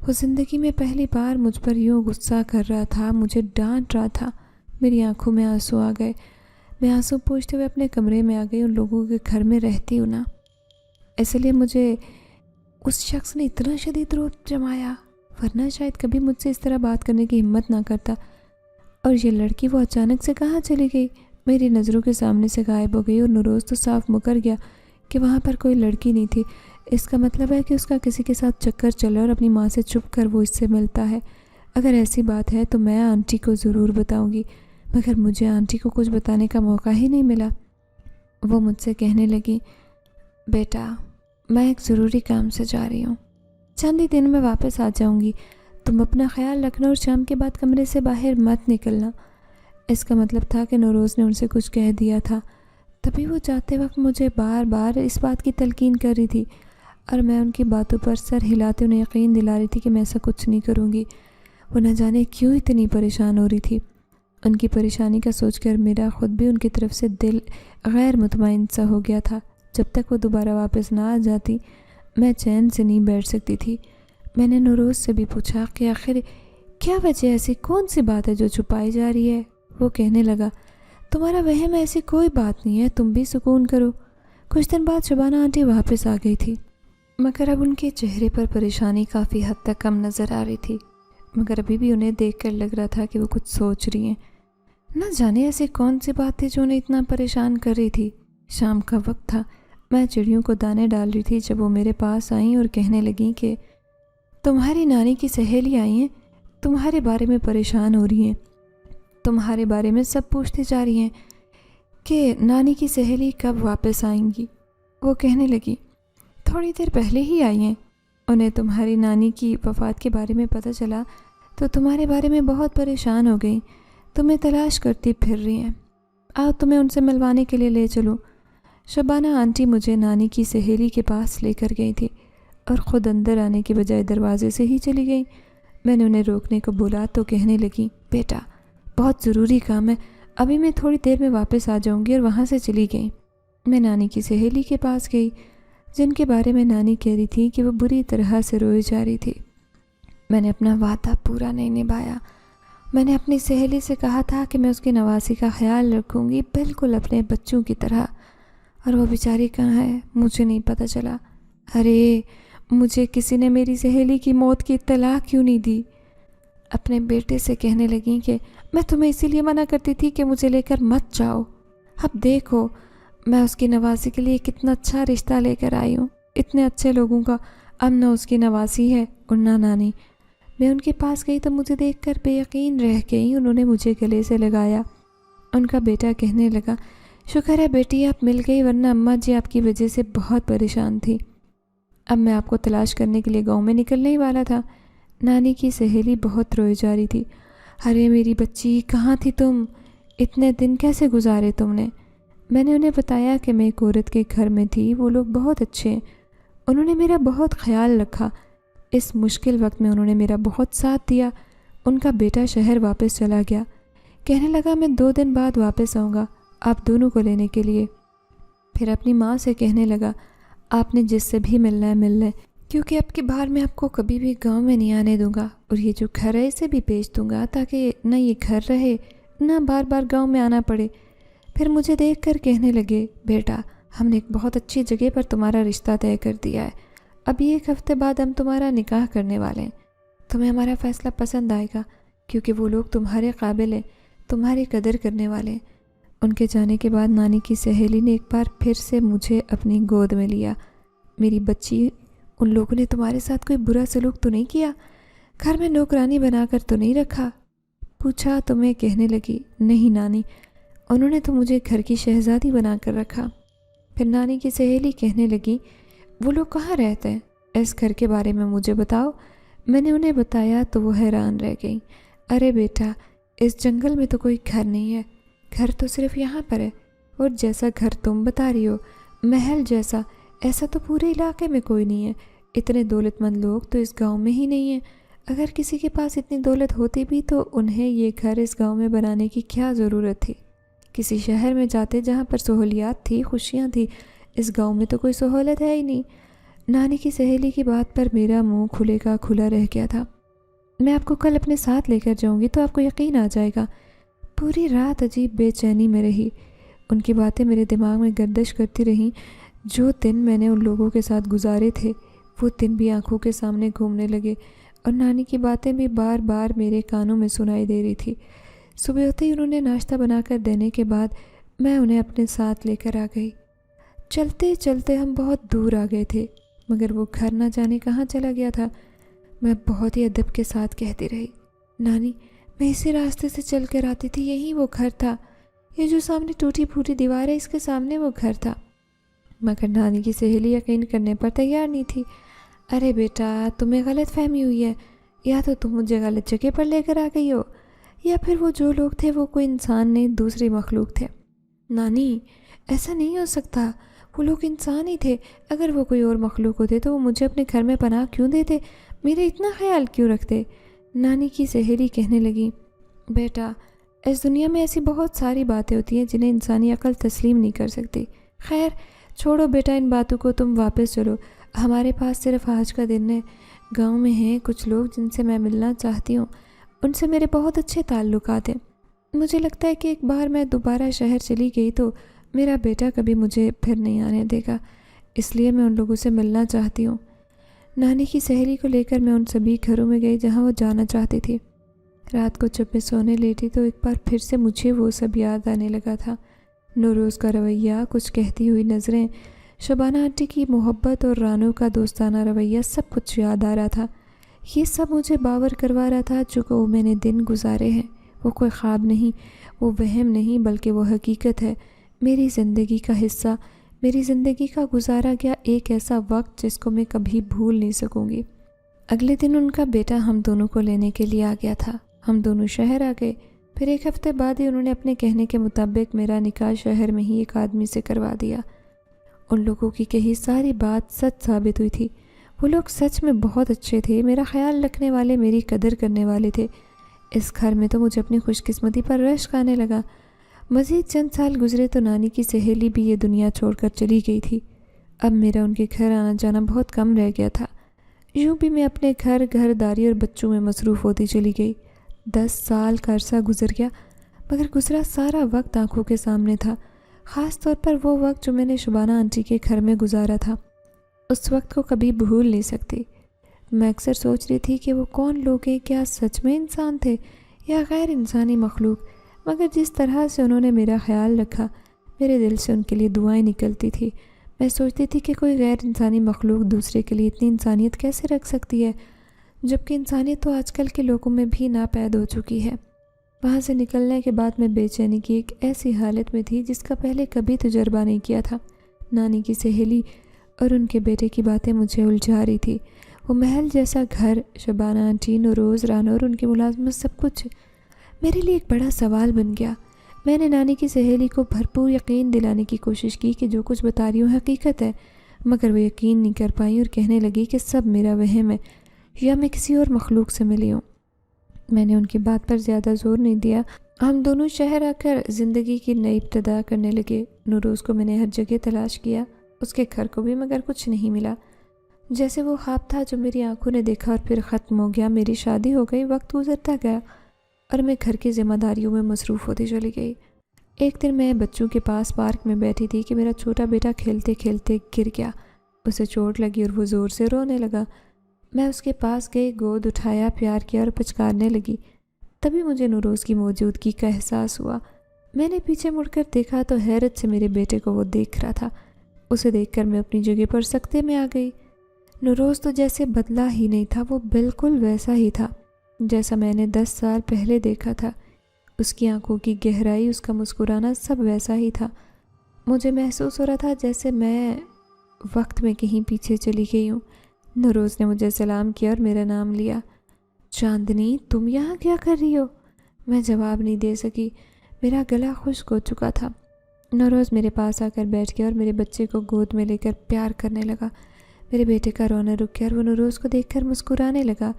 وہ زندگی میں پہلی بار مجھ پر یوں غصہ کر رہا تھا، مجھے ڈانٹ رہا تھا۔ میری آنکھوں میں آنسو آ گئے۔ میں آنسو پوچھتے ہوئے اپنے کمرے میں آ گئی۔ ان لوگوں کے گھر میں رہتی ہوں نا، اس لیے مجھے اس شخص نے اتنا شدید روب جمایا، ورنہ شاید کبھی مجھ سے اس طرح بات کرنے کی ہمت نہ کرتا۔ اور یہ لڑکی، وہ اچانک سے کہاں چلی گئی؟ میری نظروں کے سامنے سے غائب ہو گئی، اور نوروز تو صاف مکر گیا کہ وہاں پر کوئی لڑکی نہیں تھی۔ اس کا مطلب ہے کہ اس کا کسی کے ساتھ چکر چلا اور اپنی ماں سے چھپ کر وہ اس سے ملتا ہے۔ اگر ایسی بات ہے تو میں آنٹی کو ضرور بتاؤں گی، مگر مجھے آنٹی کو کچھ بتانے کا موقع ہی نہیں ملا۔ وہ مجھ سے کہنے لگی، بیٹا میں ایک ضروری کام سے جا رہی ہوں، چند ہی دن میں واپس آ جاؤں گی، تم اپنا خیال رکھنا اور شام کے بعد کمرے سے باہر مت نکلنا۔ اس کا مطلب تھا کہ نوروز نے ان سے کچھ کہہ دیا تھا، تبھی وہ جاتے وقت مجھے بار بار اس بات کی تلقین کر رہی تھی، اور میں ان کی باتوں پر سر ہلاتے انہیں یقین دلا رہی تھی کہ میں ایسا کچھ نہیں کروں گی۔ وہ نہ جانے کیوں اتنی پریشان ہو رہی تھی۔ ان کی پریشانی کا سوچ کر میرا خود بھی ان کی طرف سے دل غیر مطمئن سا ہو گیا تھا۔ جب تک وہ دوبارہ واپس نہ آ جاتی میں چین سے نہیں بیٹھ سکتی تھی۔ میں نے نوروز سے بھی پوچھا کہ آخر کیا وجہ، ایسی کون سی بات ہے جو چھپائی جا رہی ہے؟ وہ کہنے لگا، تمہارا وہم، ایسی کوئی بات نہیں ہے، تم بھی سکون کرو۔ کچھ دن بعد شبانہ آنٹی واپس آ گئی تھی، مگر اب ان کے چہرے پر پریشانی کافی حد تک کم نظر آ رہی تھی، مگر ابھی بھی انہیں دیکھ کر لگ رہا تھا کہ وہ کچھ سوچ رہی ہیں۔ نہ جانے ایسی کون سی بات تھی جو انہیں اتنا پریشان کر رہی تھی۔ شام کا وقت تھا، میں چڑیوں کو دانے ڈال رہی تھی جب وہ میرے پاس آئیں اور کہنے لگیں کہ تمہاری نانی کی سہیلی آئی ہیں، تمہارے بارے میں پریشان ہو رہی ہیں، تمہارے بارے میں سب پوچھتے جا رہی ہیں کہ نانی کی سہیلی کب واپس آئیں گی۔ وہ کہنے لگی، تھوڑی دیر پہلے ہی آئی ہیں، انہیں تمہاری نانی کی وفات کے بارے میں پتہ چلا تو تمہارے بارے میں بہت پریشان ہو گئیں، تمہیں تلاش کرتی پھر رہی ہیں، آؤ تمہیں ان سے ملوانے کے لیے لے چلوں۔ شبانہ آنٹی مجھے نانی کی سہیلی کے پاس لے کر گئی تھی اور خود اندر آنے کے بجائے دروازے سے ہی چلی گئیں۔ میں نے انہیں روکنے کو بولا تو کہنے لگیں، بیٹا بہت ضروری کام ہے، ابھی میں تھوڑی دیر میں واپس آ جاؤں گی، اور وہاں سے چلی گئیں۔ میں نانی کی سہیلی کے پاس گئی، جن کے بارے میں نانی کہہ رہی تھی کہ وہ بری طرح سے روئی جا رہی تھی۔ میں نے اپنا وعدہ پورا نہیں نبھایا۔ میں نے اپنی سہیلی سے کہا تھا کہ میں اس کی نواسی کا خیال رکھوں گی، بالکل اپنے بچوں کی طرح، اور وہ بیچاری کہاں ہے مجھے نہیں پتہ چلا۔ ارے مجھے کسی نے میری سہیلی کی موت کی اطلاع کیوں نہیں دی؟ اپنے بیٹے سے کہنے لگیں کہ میں تمہیں اسی لیے منع کرتی تھی کہ مجھے لے کر مت جاؤ، اب دیکھو میں اس کی نواسی کے لیے کتنا اچھا رشتہ لے کر آئی ہوں، اتنے اچھے لوگوں کا، اب نہ اس کی نواسی ہے اور نہ نانی۔ میں ان کے پاس گئی تو مجھے دیکھ کر بے یقین رہ گئی، انہوں نے مجھے گلے سے لگایا۔ ان کا بیٹا کہنے لگا، شکر ہے بیٹی آپ مل گئی، ورنہ اماں جی آپ کی وجہ سے بہت پریشان تھی، اب میں آپ کو تلاش کرنے کے لیے گاؤں میں نکلنے ہی والا تھا۔ نانی کی سہیلی بہت روئی جا رہی تھی۔ ارے میری بچی کہاں تھی تم؟ اتنے دن کیسے گزارے تم نے؟ میں نے انہیں بتایا کہ میں ایک عورت کے گھر میں تھی، وہ لوگ بہت اچھے ہیں، انہوں نے میرا بہت خیال رکھا، اس مشکل وقت میں انہوں نے میرا بہت ساتھ دیا۔ ان کا بیٹا شہر واپس چلا گیا، کہنے لگا میں 2 دن بعد واپس آؤں گا آپ دونوں کو لینے کے لیے۔ پھر اپنی ماں سے کہنے لگا، آپ نے جس سے بھی ملنا ہے مل لیں، کیونکہ اب کی بار میں آپ کو کبھی بھی گاؤں میں نہیں آنے دوں گا، اور یہ جو گھر ہے اسے بھی بیچ دوں گا تاکہ نہ یہ گھر رہے نہ بار بار گاؤں میں آنا پڑے۔ پھر مجھے دیکھ کر کہنے لگے، بیٹا ہم نے ایک بہت اچھی جگہ پر تمہارا رشتہ طے کر دیا ہے، ابھی 1 ہفتے بعد ہم تمہارا نکاح کرنے والے ہیں، تمہیں ہمارا فیصلہ پسند آئے گا، کیونکہ وہ لوگ تمہارے قابل ہیں، تمہاری قدر کرنے والے ہیں۔ ان کے جانے کے بعد نانی کی سہیلی نے ایک بار پھر سے مجھے اپنی گود میں لیا۔ میری بچی، ان لوگوں نے تمہارے ساتھ کوئی برا سلوک تو نہیں کیا؟ گھر میں نوکرانی بنا کر تو نہیں رکھا؟ پوچھا تو میں کہنے لگی، نہیں نانی، انہوں نے تو مجھے گھر کی شہزادی بنا کر رکھا۔ پھر نانی کی سہیلی کہنے لگی، وہ لوگ کہاں رہتے ہیں؟ اس گھر کے بارے میں مجھے بتاؤ۔ میں نے انہیں بتایا تو وہ حیران رہ گئیں۔ ارے بیٹا، اس جنگل میں تو کوئی گھر نہیں ہے، گھر تو صرف یہاں پر ہے، اور جیسا گھر تم بتا رہی ہو، محل جیسا، ایسا تو پورے علاقے میں کوئی نہیں ہے۔ اتنے دولت مند لوگ تو اس گاؤں میں ہی نہیں ہیں۔ اگر کسی کے پاس اتنی دولت ہوتی بھی تو انہیں یہ گھر اس گاؤں میں بنانے کی کیا ضرورت تھی؟ کسی شہر میں جاتے جہاں پر سہولیات تھی، خوشیاں تھی۔ اس گاؤں میں تو کوئی سہولت ہے ہی نہیں۔ نانی کی سہیلی کی بات پر میرا منہ کھلے کا کھلا رہ گیا تھا۔ میں آپ کو کل اپنے ساتھ لے کر جاؤں گی تو آپ کو یقین آ جائے گا۔ پوری رات عجیب بے چینی میں رہی۔ ان کی باتیں میرے دماغ میں گردش کرتی رہیں۔ جو دن میں نے ان لوگوں کے ساتھ گزارے تھے وہ دن بھی آنکھوں کے سامنے گھومنے لگے، اور نانی کی باتیں بھی بار بار میرے کانوں میں سنائی دے رہی تھی۔ صبح ہوتے ہی انہوں نے ناشتہ بنا کر دینے کے بعد میں انہیں اپنے ساتھ لے کر آ گئی۔ چلتے چلتے ہم بہت دور آ گئے تھے، مگر وہ گھر نہ جانے کہاں چلا گیا تھا۔ میں بہت ہی ادب کے ساتھ کہتی رہی، نانی میں اسی راستے سے چل کر آتی تھی، یہی وہ گھر تھا، یہ جو سامنے ٹوٹی پھوٹی دیوار ہے اس کے سامنے وہ گھر تھا۔ مگر نانی کی سہیلی یقین کرنے پر تیار نہیں تھی۔ ارے بیٹا، تمہیں غلط فہمی ہوئی ہے، یا تو تم مجھے غلط جگہ پر لے کر آ گئی ہو، یا پھر وہ جو لوگ تھے وہ کوئی انسان نہیں، دوسری مخلوق تھے۔ نانی ایسا نہیں ہو سکتا، وہ لوگ انسان ہی تھے۔ اگر وہ کوئی اور مخلوق ہوتے تو وہ مجھے اپنے گھر میں پناہ کیوں دیتے، میرے اتنا خیال کیوں رکھتے؟ نانی کی سہیلی کہنے لگی، بیٹا اس دنیا میں ایسی بہت ساری باتیں ہوتی ہیں جنہیں انسانی عقل تسلیم نہیں کر سکتی۔ خیر چھوڑو بیٹا ان باتوں کو، تم واپس چلو، ہمارے پاس صرف آج کا دن ہے۔ گاؤں میں ہیں کچھ لوگ جن سے میں ملنا چاہتی ہوں، ان سے میرے بہت اچھے تعلقات ہیں۔ مجھے لگتا ہے کہ ایک بار میں دوبارہ شہر چلی گئی تو میرا بیٹا کبھی مجھے پھر نہیں آنے دے گا، اس لیے میں ان لوگوں سے ملنا چاہتی ہوں۔ نانی کی سہیلی کو لے کر میں ان سبھی گھروں میں گئی جہاں وہ جانا چاہتی تھی۔ رات کو جب میں سونے لیٹی تو ایک بار پھر سے مجھے وہ سب یاد آنے لگا تھا۔ نوروز کا رویہ، کچھ کہتی ہوئی نظریں، شبانہ آنٹی کی محبت اور رانو کا دوستانہ رویہ، سب کچھ یاد آ رہا تھا۔ یہ سب مجھے باور کروا رہا تھا جو کہ وہ میں نے دن گزارے ہیں وہ کوئی خواب نہیں، وہ وہم نہیں، بلکہ وہ حقیقت ہے، میری زندگی کا حصہ، میری زندگی کا گزارا گیا ایک ایسا وقت جس کو میں کبھی بھول نہیں سکوں گی۔ اگلے دن ان کا بیٹا ہم دونوں کو لینے کے لیے آ گیا تھا۔ ہم دونوں شہر آ گئے۔ پھر ایک ہفتے بعد ہی انہوں نے اپنے کہنے کے مطابق میرا نکاح شہر میں ہی ایک آدمی سے کروا دیا۔ ان لوگوں کی کہی ساری بات سچ ثابت ہوئی تھی۔ وہ لوگ سچ میں بہت اچھے تھے، میرا خیال رکھنے والے، میری قدر کرنے والے تھے۔ اس گھر میں تو مجھے اپنی خوش قسمتی پر رشک آنے لگا۔ مزید چند سال گزرے تو نانی کی سہیلی بھی یہ دنیا چھوڑ کر چلی گئی تھی۔ اب میرا ان کے گھر آنا جانا بہت کم رہ گیا تھا۔ یوں بھی میں اپنے گھر داری اور بچوں میں مصروف ہوتی چلی گئی۔ 10 سال کا عرصہ گزر گیا، مگر گزرا سارا وقت آنکھوں کے سامنے تھا، خاص طور پر وہ وقت جو میں نے شبانہ آنٹی کے گھر میں گزارا تھا۔ اس وقت کو کبھی بھول نہیں سکتی۔ میں اکثر سوچ رہی تھی کہ وہ کون لوگ ہیں، کیا سچ میں انسان تھے یا غیر انسانی مخلوق، مگر جس طرح سے انہوں نے میرا خیال رکھا، میرے دل سے ان کے لیے دعائیں نکلتی تھی۔ میں سوچتی تھی کہ کوئی غیر انسانی مخلوق دوسرے کے لیے اتنی انسانیت کیسے رکھ سکتی ہے، جبکہ انسانیت تو آج کل کے لوگوں میں بھی ناپید ہو چکی ہے۔ وہاں سے نکلنے کے بعد میں بے چینی کی ایک ایسی حالت میں تھی جس کا پہلے کبھی تجربہ نہیں کیا تھا۔ نانی کی سہیلی اور ان کے بیٹے کی باتیں مجھے الجھا رہی تھی۔ وہ محل جیسا گھر، شبانہ آنٹی، نوروز، رانو اور ان کی ملازمت، سب کچھ میرے لیے ایک بڑا سوال بن گیا۔ میں نے نانی کی سہیلی کو بھرپور یقین دلانے کی کوشش کی کہ جو کچھ بتا رہی ہوں حقیقت ہے، مگر وہ یقین نہیں کر پائی اور کہنے لگی کہ سب میرا وہم ہے یا میں کسی اور مخلوق سے ملی ہوں۔ میں نے ان کی بات پر زیادہ زور نہیں دیا۔ ہم دونوں شہر آ کر زندگی کی نئی ابتدا کرنے لگے۔ نوروز کو میں نے ہر جگہ تلاش کیا، اس کے گھر کو بھی، مگر کچھ نہیں ملا۔ جیسے وہ خواب تھا جو میری آنکھوں نے دیکھا اور پھر ختم ہو گیا۔ میری شادی ہو گئی، وقت گزرتا گیا اور میں گھر کی ذمہ داریوں میں مصروف ہوتی چلی گئی۔ ایک دن میں بچوں کے پاس پارک میں بیٹھی تھی کہ میرا چھوٹا بیٹا کھیلتے کھیلتے گر گیا۔ اسے چوٹ لگی اور وہ زور سے رونے لگا۔ میں اس کے پاس گئی، گود اٹھایا، پیار کیا اور پچکارنے لگی۔ تبھی مجھے نوروز کی موجودگی کا احساس ہوا۔ میں نے پیچھے مڑ کر دیکھا تو حیرت سے میرے بیٹے کو وہ دیکھ رہا تھا۔ اسے دیکھ کر میں اپنی جگہ پر سکتے میں آ گئی۔ نوروز تو جیسے بدلا ہی نہیں تھا، وہ بالکل ویسا ہی تھا جیسا میں نے 10 سال پہلے دیکھا تھا۔ اس کی آنکھوں کی گہرائی، اس کا مسکرانا، سب ویسا ہی تھا۔ مجھے محسوس ہو رہا تھا جیسے میں وقت میں کہیں پیچھے چلی گئی ہوں۔ نوروز نے مجھے سلام کیا اور میرا نام لیا۔ چاندنی، تم یہاں کیا کر رہی ہو؟ میں جواب نہیں دے سکی، میرا گلا خشک ہو چکا تھا۔ نوروز میرے پاس آ کر بیٹھ گیا اور میرے بچے کو گود میں لے کر پیار کرنے لگا۔ میرے بیٹے کا رونا رک گیا اور وہ نوروز کو دیکھ کر مسکرانے لگا۔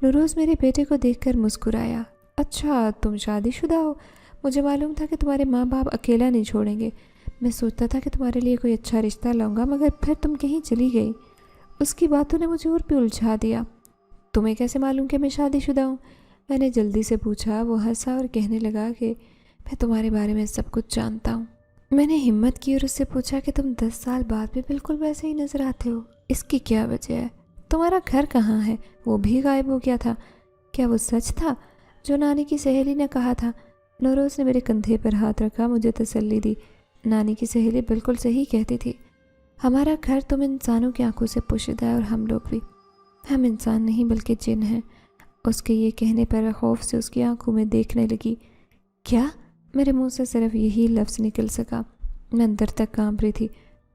نوروز میرے بیٹے کو دیکھ کر مسکرایا۔ اچھا، تم شادی شدہ ہو؟ مجھے معلوم تھا کہ تمہارے ماں باپ اکیلا نہیں چھوڑیں گے۔ میں سوچتا تھا کہ تمہارے لیے کوئی اچھا رشتہ لاؤں گا، مگر پھر تم کہیں چلی گئی۔ اس کی باتوں نے مجھے اور بھی الجھا دیا۔ تمہیں کیسے معلوم کہ میں شادی شدہ ہوں؟ میں نے جلدی سے پوچھا۔ وہ ہنسا اور کہنے لگا کہ میں تمہارے بارے میں سب کچھ جانتا ہوں۔ میں نے ہمت کی اور اس سے پوچھا کہ تم 10 سال بعد بھی بالکل ویسے ہی نظر آتے ہو، اس کی کیا وجہ ہے؟ تمہارا گھر کہاں ہے؟ وہ بھی غائب ہو گیا تھا۔ کیا وہ سچ تھا جو نانی کی سہیلی نے کہا تھا؟ نوروز نے میرے کندھے پر ہاتھ رکھا، مجھے تسلی دی۔ نانی کی سہیلی بالکل صحیح کہتی تھی۔ ہمارا گھر تم انسانوں کی آنکھوں سے پوشیدہ ہے اور ہم لوگ بھی۔ ہم انسان نہیں بلکہ جن ہیں۔ اس کے یہ کہنے پر خوف سے اس کی آنکھوں میں دیکھنے لگی۔ کیا؟ میرے منہ سے صرف یہی لفظ نکل سکا۔ میں اندر تک کانپ رہی تھی۔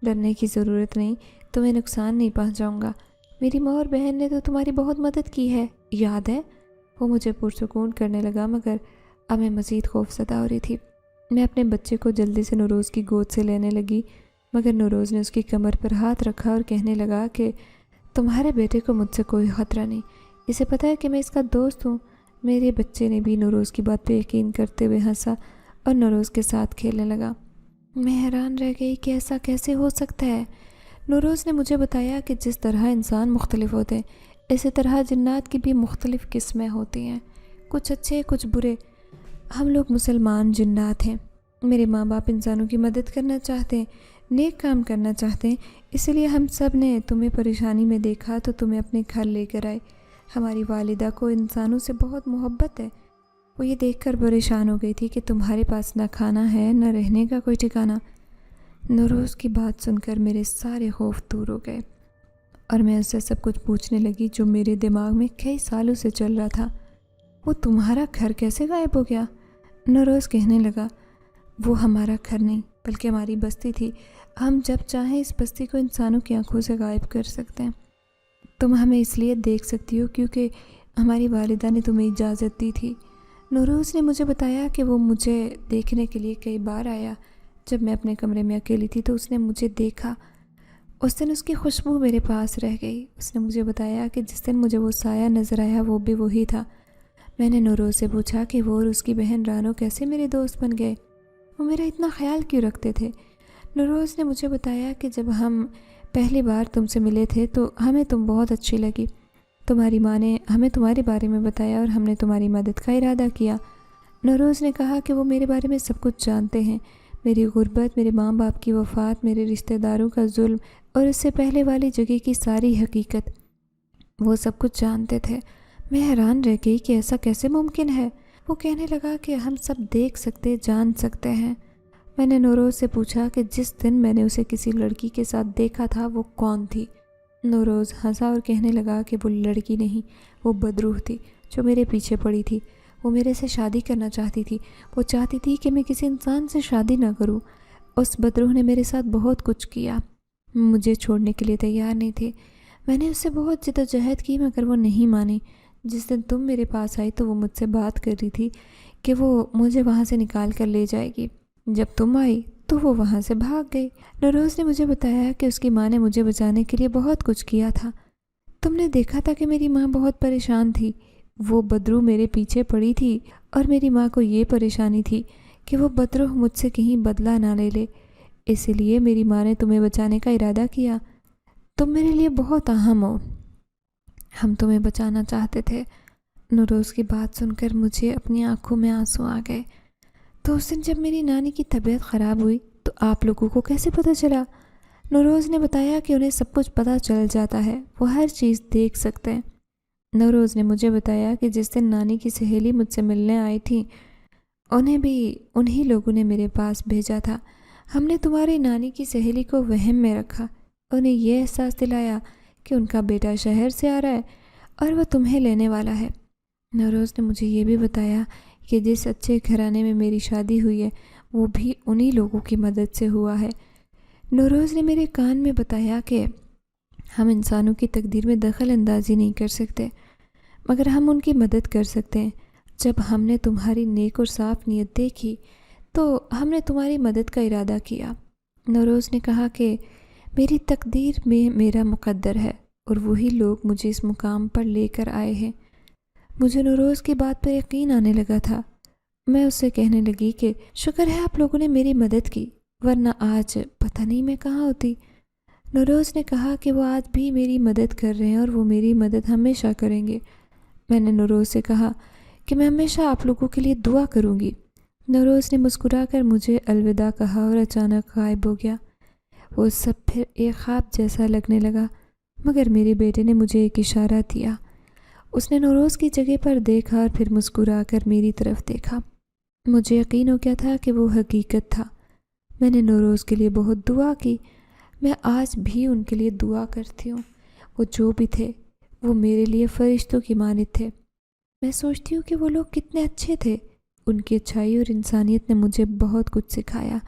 ڈرنے کی ضرورت نہیں، تمہیں نقصان نہیں پہنچاؤں گا۔ میری ماں اور بہن نے تو تمہاری بہت مدد کی ہے، یاد ہے؟ وہ مجھے پرسکون کرنے لگا، مگر اب میں مزید خوف زدہ ہو رہی تھی۔ میں اپنے بچے کو جلدی سے نوروز کی گود سے لینے لگی، مگر نوروز نے اس کی کمر پر ہاتھ رکھا اور کہنے لگا کہ تمہارے بیٹے کو مجھ سے کوئی خطرہ نہیں، اسے پتہ ہے کہ میں اس کا دوست ہوں۔ میرے بچے نے بھی نوروز کی بات پہ یقین کرتے ہوئے ہنسا اور نوروز کے ساتھ کھیلنے لگا۔ میں حیران رہ گئی کہ ایسا کیسے ہو سکتا ہے۔ نوروز نے مجھے بتایا کہ جس طرح انسان مختلف ہوتے ہیں، اسی طرح جنات کی بھی مختلف قسمیں ہوتی ہیں، کچھ اچھے کچھ برے۔ ہم لوگ مسلمان جنات ہیں۔ میرے ماں باپ انسانوں کی مدد کرنا چاہتے ہیں، نیک کام کرنا چاہتے ہیں، اس لیے ہم سب نے تمہیں پریشانی میں دیکھا تو تمہیں اپنے گھر لے کر آئے۔ ہماری والدہ کو انسانوں سے بہت محبت ہے۔ وہ یہ دیکھ کر پریشان ہو گئی تھی کہ تمہارے پاس نہ کھانا ہے نہ رہنے کا کوئی ٹھکانہ۔ نوروز کی بات سن کر میرے سارے خوف دور ہو گئے اور میں اس سے سب کچھ پوچھنے لگی جو میرے دماغ میں کئی سالوں سے چل رہا تھا۔ وہ تمہارا گھر کیسے غائب ہو گیا؟ نوروز کہنے لگا، وہ ہمارا گھر نہیں بلکہ ہماری بستی تھی۔ ہم جب چاہیں اس بستی کو انسانوں کی آنکھوں سے غائب کر سکتے ہیں۔ تم ہمیں اس لیے دیکھ سکتی ہو کیونکہ ہماری والدہ نے تمہیں اجازت دی تھی۔ نوروز نے مجھے بتایا کہ وہ مجھے دیکھنے کے لیے کئی بار آیا۔ جب میں اپنے کمرے میں اکیلی تھی تو اس نے مجھے دیکھا۔ اس دن اس کی خوشبو میرے پاس رہ گئی۔ اس نے مجھے بتایا کہ جس دن مجھے وہ سایہ نظر آیا وہ بھی وہی تھا۔ میں نے نوروز سے پوچھا کہ وہ اور اس کی بہن رانو کیسے میرے دوست بن گئے، وہ میرا اتنا خیال کیوں رکھتے تھے؟ نوروز نے مجھے بتایا کہ جب ہم پہلی بار تم سے ملے تھے تو ہمیں تم بہت اچھی لگی۔ تمہاری ماں نے ہمیں تمہارے بارے میں بتایا اور ہم نے تمہاری مدد کا ارادہ کیا۔ نوروز نے کہا کہ وہ میرے بارے میں سب کچھ جانتے ہیں، میری غربت، میرے ماں باپ کی وفات، میرے رشتہ داروں کا ظلم اور اس سے پہلے والی جگہ کی ساری حقیقت، وہ سب کچھ جانتے تھے۔ میں حیران رہ گئی کہ ایسا کیسے ممکن ہے۔ وہ کہنے لگا کہ ہم سب دیکھ سکتے، جان سکتے ہیں۔ میں نے نوروز سے پوچھا کہ جس دن میں نے اسے کسی لڑکی کے ساتھ دیکھا تھا وہ کون تھی؟ نوروز ہنسا اور کہنے لگا کہ وہ لڑکی نہیں، وہ بدروح تھی جو میرے پیچھے پڑی تھی۔ وہ میرے سے شادی کرنا چاہتی تھی۔ وہ چاہتی تھی کہ میں کسی انسان سے شادی نہ کروں۔ اس بدروح نے میرے ساتھ بہت کچھ کیا، مجھے چھوڑنے کے لیے تیار نہیں تھی۔ میں نے اس سے بہت جدوجہد کی مگر وہ نہیں مانی۔ جس دن تم میرے پاس آئی تو وہ مجھ سے بات کر رہی تھی کہ وہ مجھے وہاں سے نکال کر لے جائے گی۔ جب تم آئی تو وہ وہاں سے بھاگ گئی۔ نوروز نے مجھے بتایا کہ اس کی ماں نے مجھے بچانے کے لیے بہت کچھ کیا تھا۔ تم نے دیکھا تھا کہ میری ماں بہت پریشان تھی۔ وہ بدروح میرے پیچھے پڑی تھی اور میری ماں کو یہ پریشانی تھی کہ وہ بدروح مجھ سے کہیں بدلہ نہ لے لے، اسی لیے میری ماں نے تمہیں بچانے کا ارادہ کیا۔ تم میرے لیے بہت اہم ہو، ہم تمہیں بچانا چاہتے تھے۔ نوروز کی بات سن کر مجھے اپنی آنکھوں میں آنسو آ گئے۔ تو اس دن جب میری نانی کی طبیعت خراب ہوئی تو آپ لوگوں کو کیسے پتہ چلا؟ نوروز نے بتایا کہ انہیں سب کچھ پتہ چل جاتا ہے، وہ ہر چیز دیکھ سکتے ہیں۔ نوروز نے مجھے بتایا کہ جس دن نانی کی سہیلی مجھ سے ملنے آئی تھی انہیں بھی انہی لوگوں نے میرے پاس بھیجا تھا۔ ہم نے تمہاری نانی کی سہیلی کو وہم میں رکھا، انہیں یہ احساس دلایا کہ ان کا بیٹا شہر سے آ رہا ہے اور وہ تمہیں لینے والا ہے۔ نوروز نے مجھے یہ بھی بتایا کہ جس اچھے گھرانے میں میری شادی ہوئی ہے وہ بھی انہی لوگوں کی مدد سے ہوا ہے۔ نوروز نے میرے کان میں بتایا کہ ہم انسانوں کی تقدیر میں دخل اندازی نہیں کر سکتے، مگر ہم ان کی مدد کر سکتے ہیں۔ جب ہم نے تمہاری نیک اور صاف نیت دیکھی تو ہم نے تمہاری مدد کا ارادہ کیا۔ نوروز نے کہا کہ میری تقدیر میں میرا مقدر ہے اور وہی لوگ مجھے اس مقام پر لے کر آئے ہیں۔ مجھے نوروز کی بات پر یقین آنے لگا تھا۔ میں اس سے کہنے لگی کہ شکر ہے آپ لوگوں نے میری مدد کی، ورنہ آج پتہ نہیں میں کہاں ہوتی۔ نوروز نے کہا کہ وہ آج بھی میری مدد کر رہے ہیں اور وہ میری مدد ہمیشہ کریں گے۔ میں نے نوروز سے کہا کہ میں ہمیشہ آپ لوگوں کے لیے دعا کروں گی۔ نوروز نے مسکرا کر مجھے الوداع کہا اور اچانک غائب ہو گیا۔ وہ سب پھر ایک خواب جیسا لگنے لگا، مگر میرے بیٹے نے مجھے ایک اشارہ دیا۔ اس نے نوروز کی جگہ پر دیکھا اور پھر مسکرا کر میری طرف دیکھا۔ مجھے یقین ہو گیا تھا کہ وہ حقیقت تھا۔ میں نے نوروز کے لیے بہت دعا کی۔ میں آج بھی ان کے لیے دعا کرتی ہوں۔ وہ جو بھی تھے وہ میرے لیے فرشتوں کی مانند تھے۔ میں سوچتی ہوں کہ وہ لوگ کتنے اچھے تھے۔ ان کی اچھائی اور انسانیت نے مجھے بہت کچھ سکھایا۔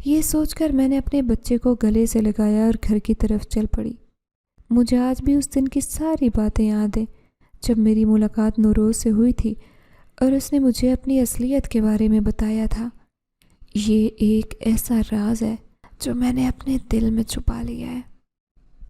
یہ سوچ کر میں نے اپنے بچے کو گلے سے لگایا اور گھر کی طرف چل پڑی۔ مجھے آج بھی اس دن کی ساری باتیں یاد ہیں جب میری ملاقات نوروز سے ہوئی تھی اور اس نے مجھے اپنی اصلیت کے بارے میں بتایا تھا۔ یہ ایک ایسا راز ہے جو میں نے اپنے دل میں چھپا لیا ہے۔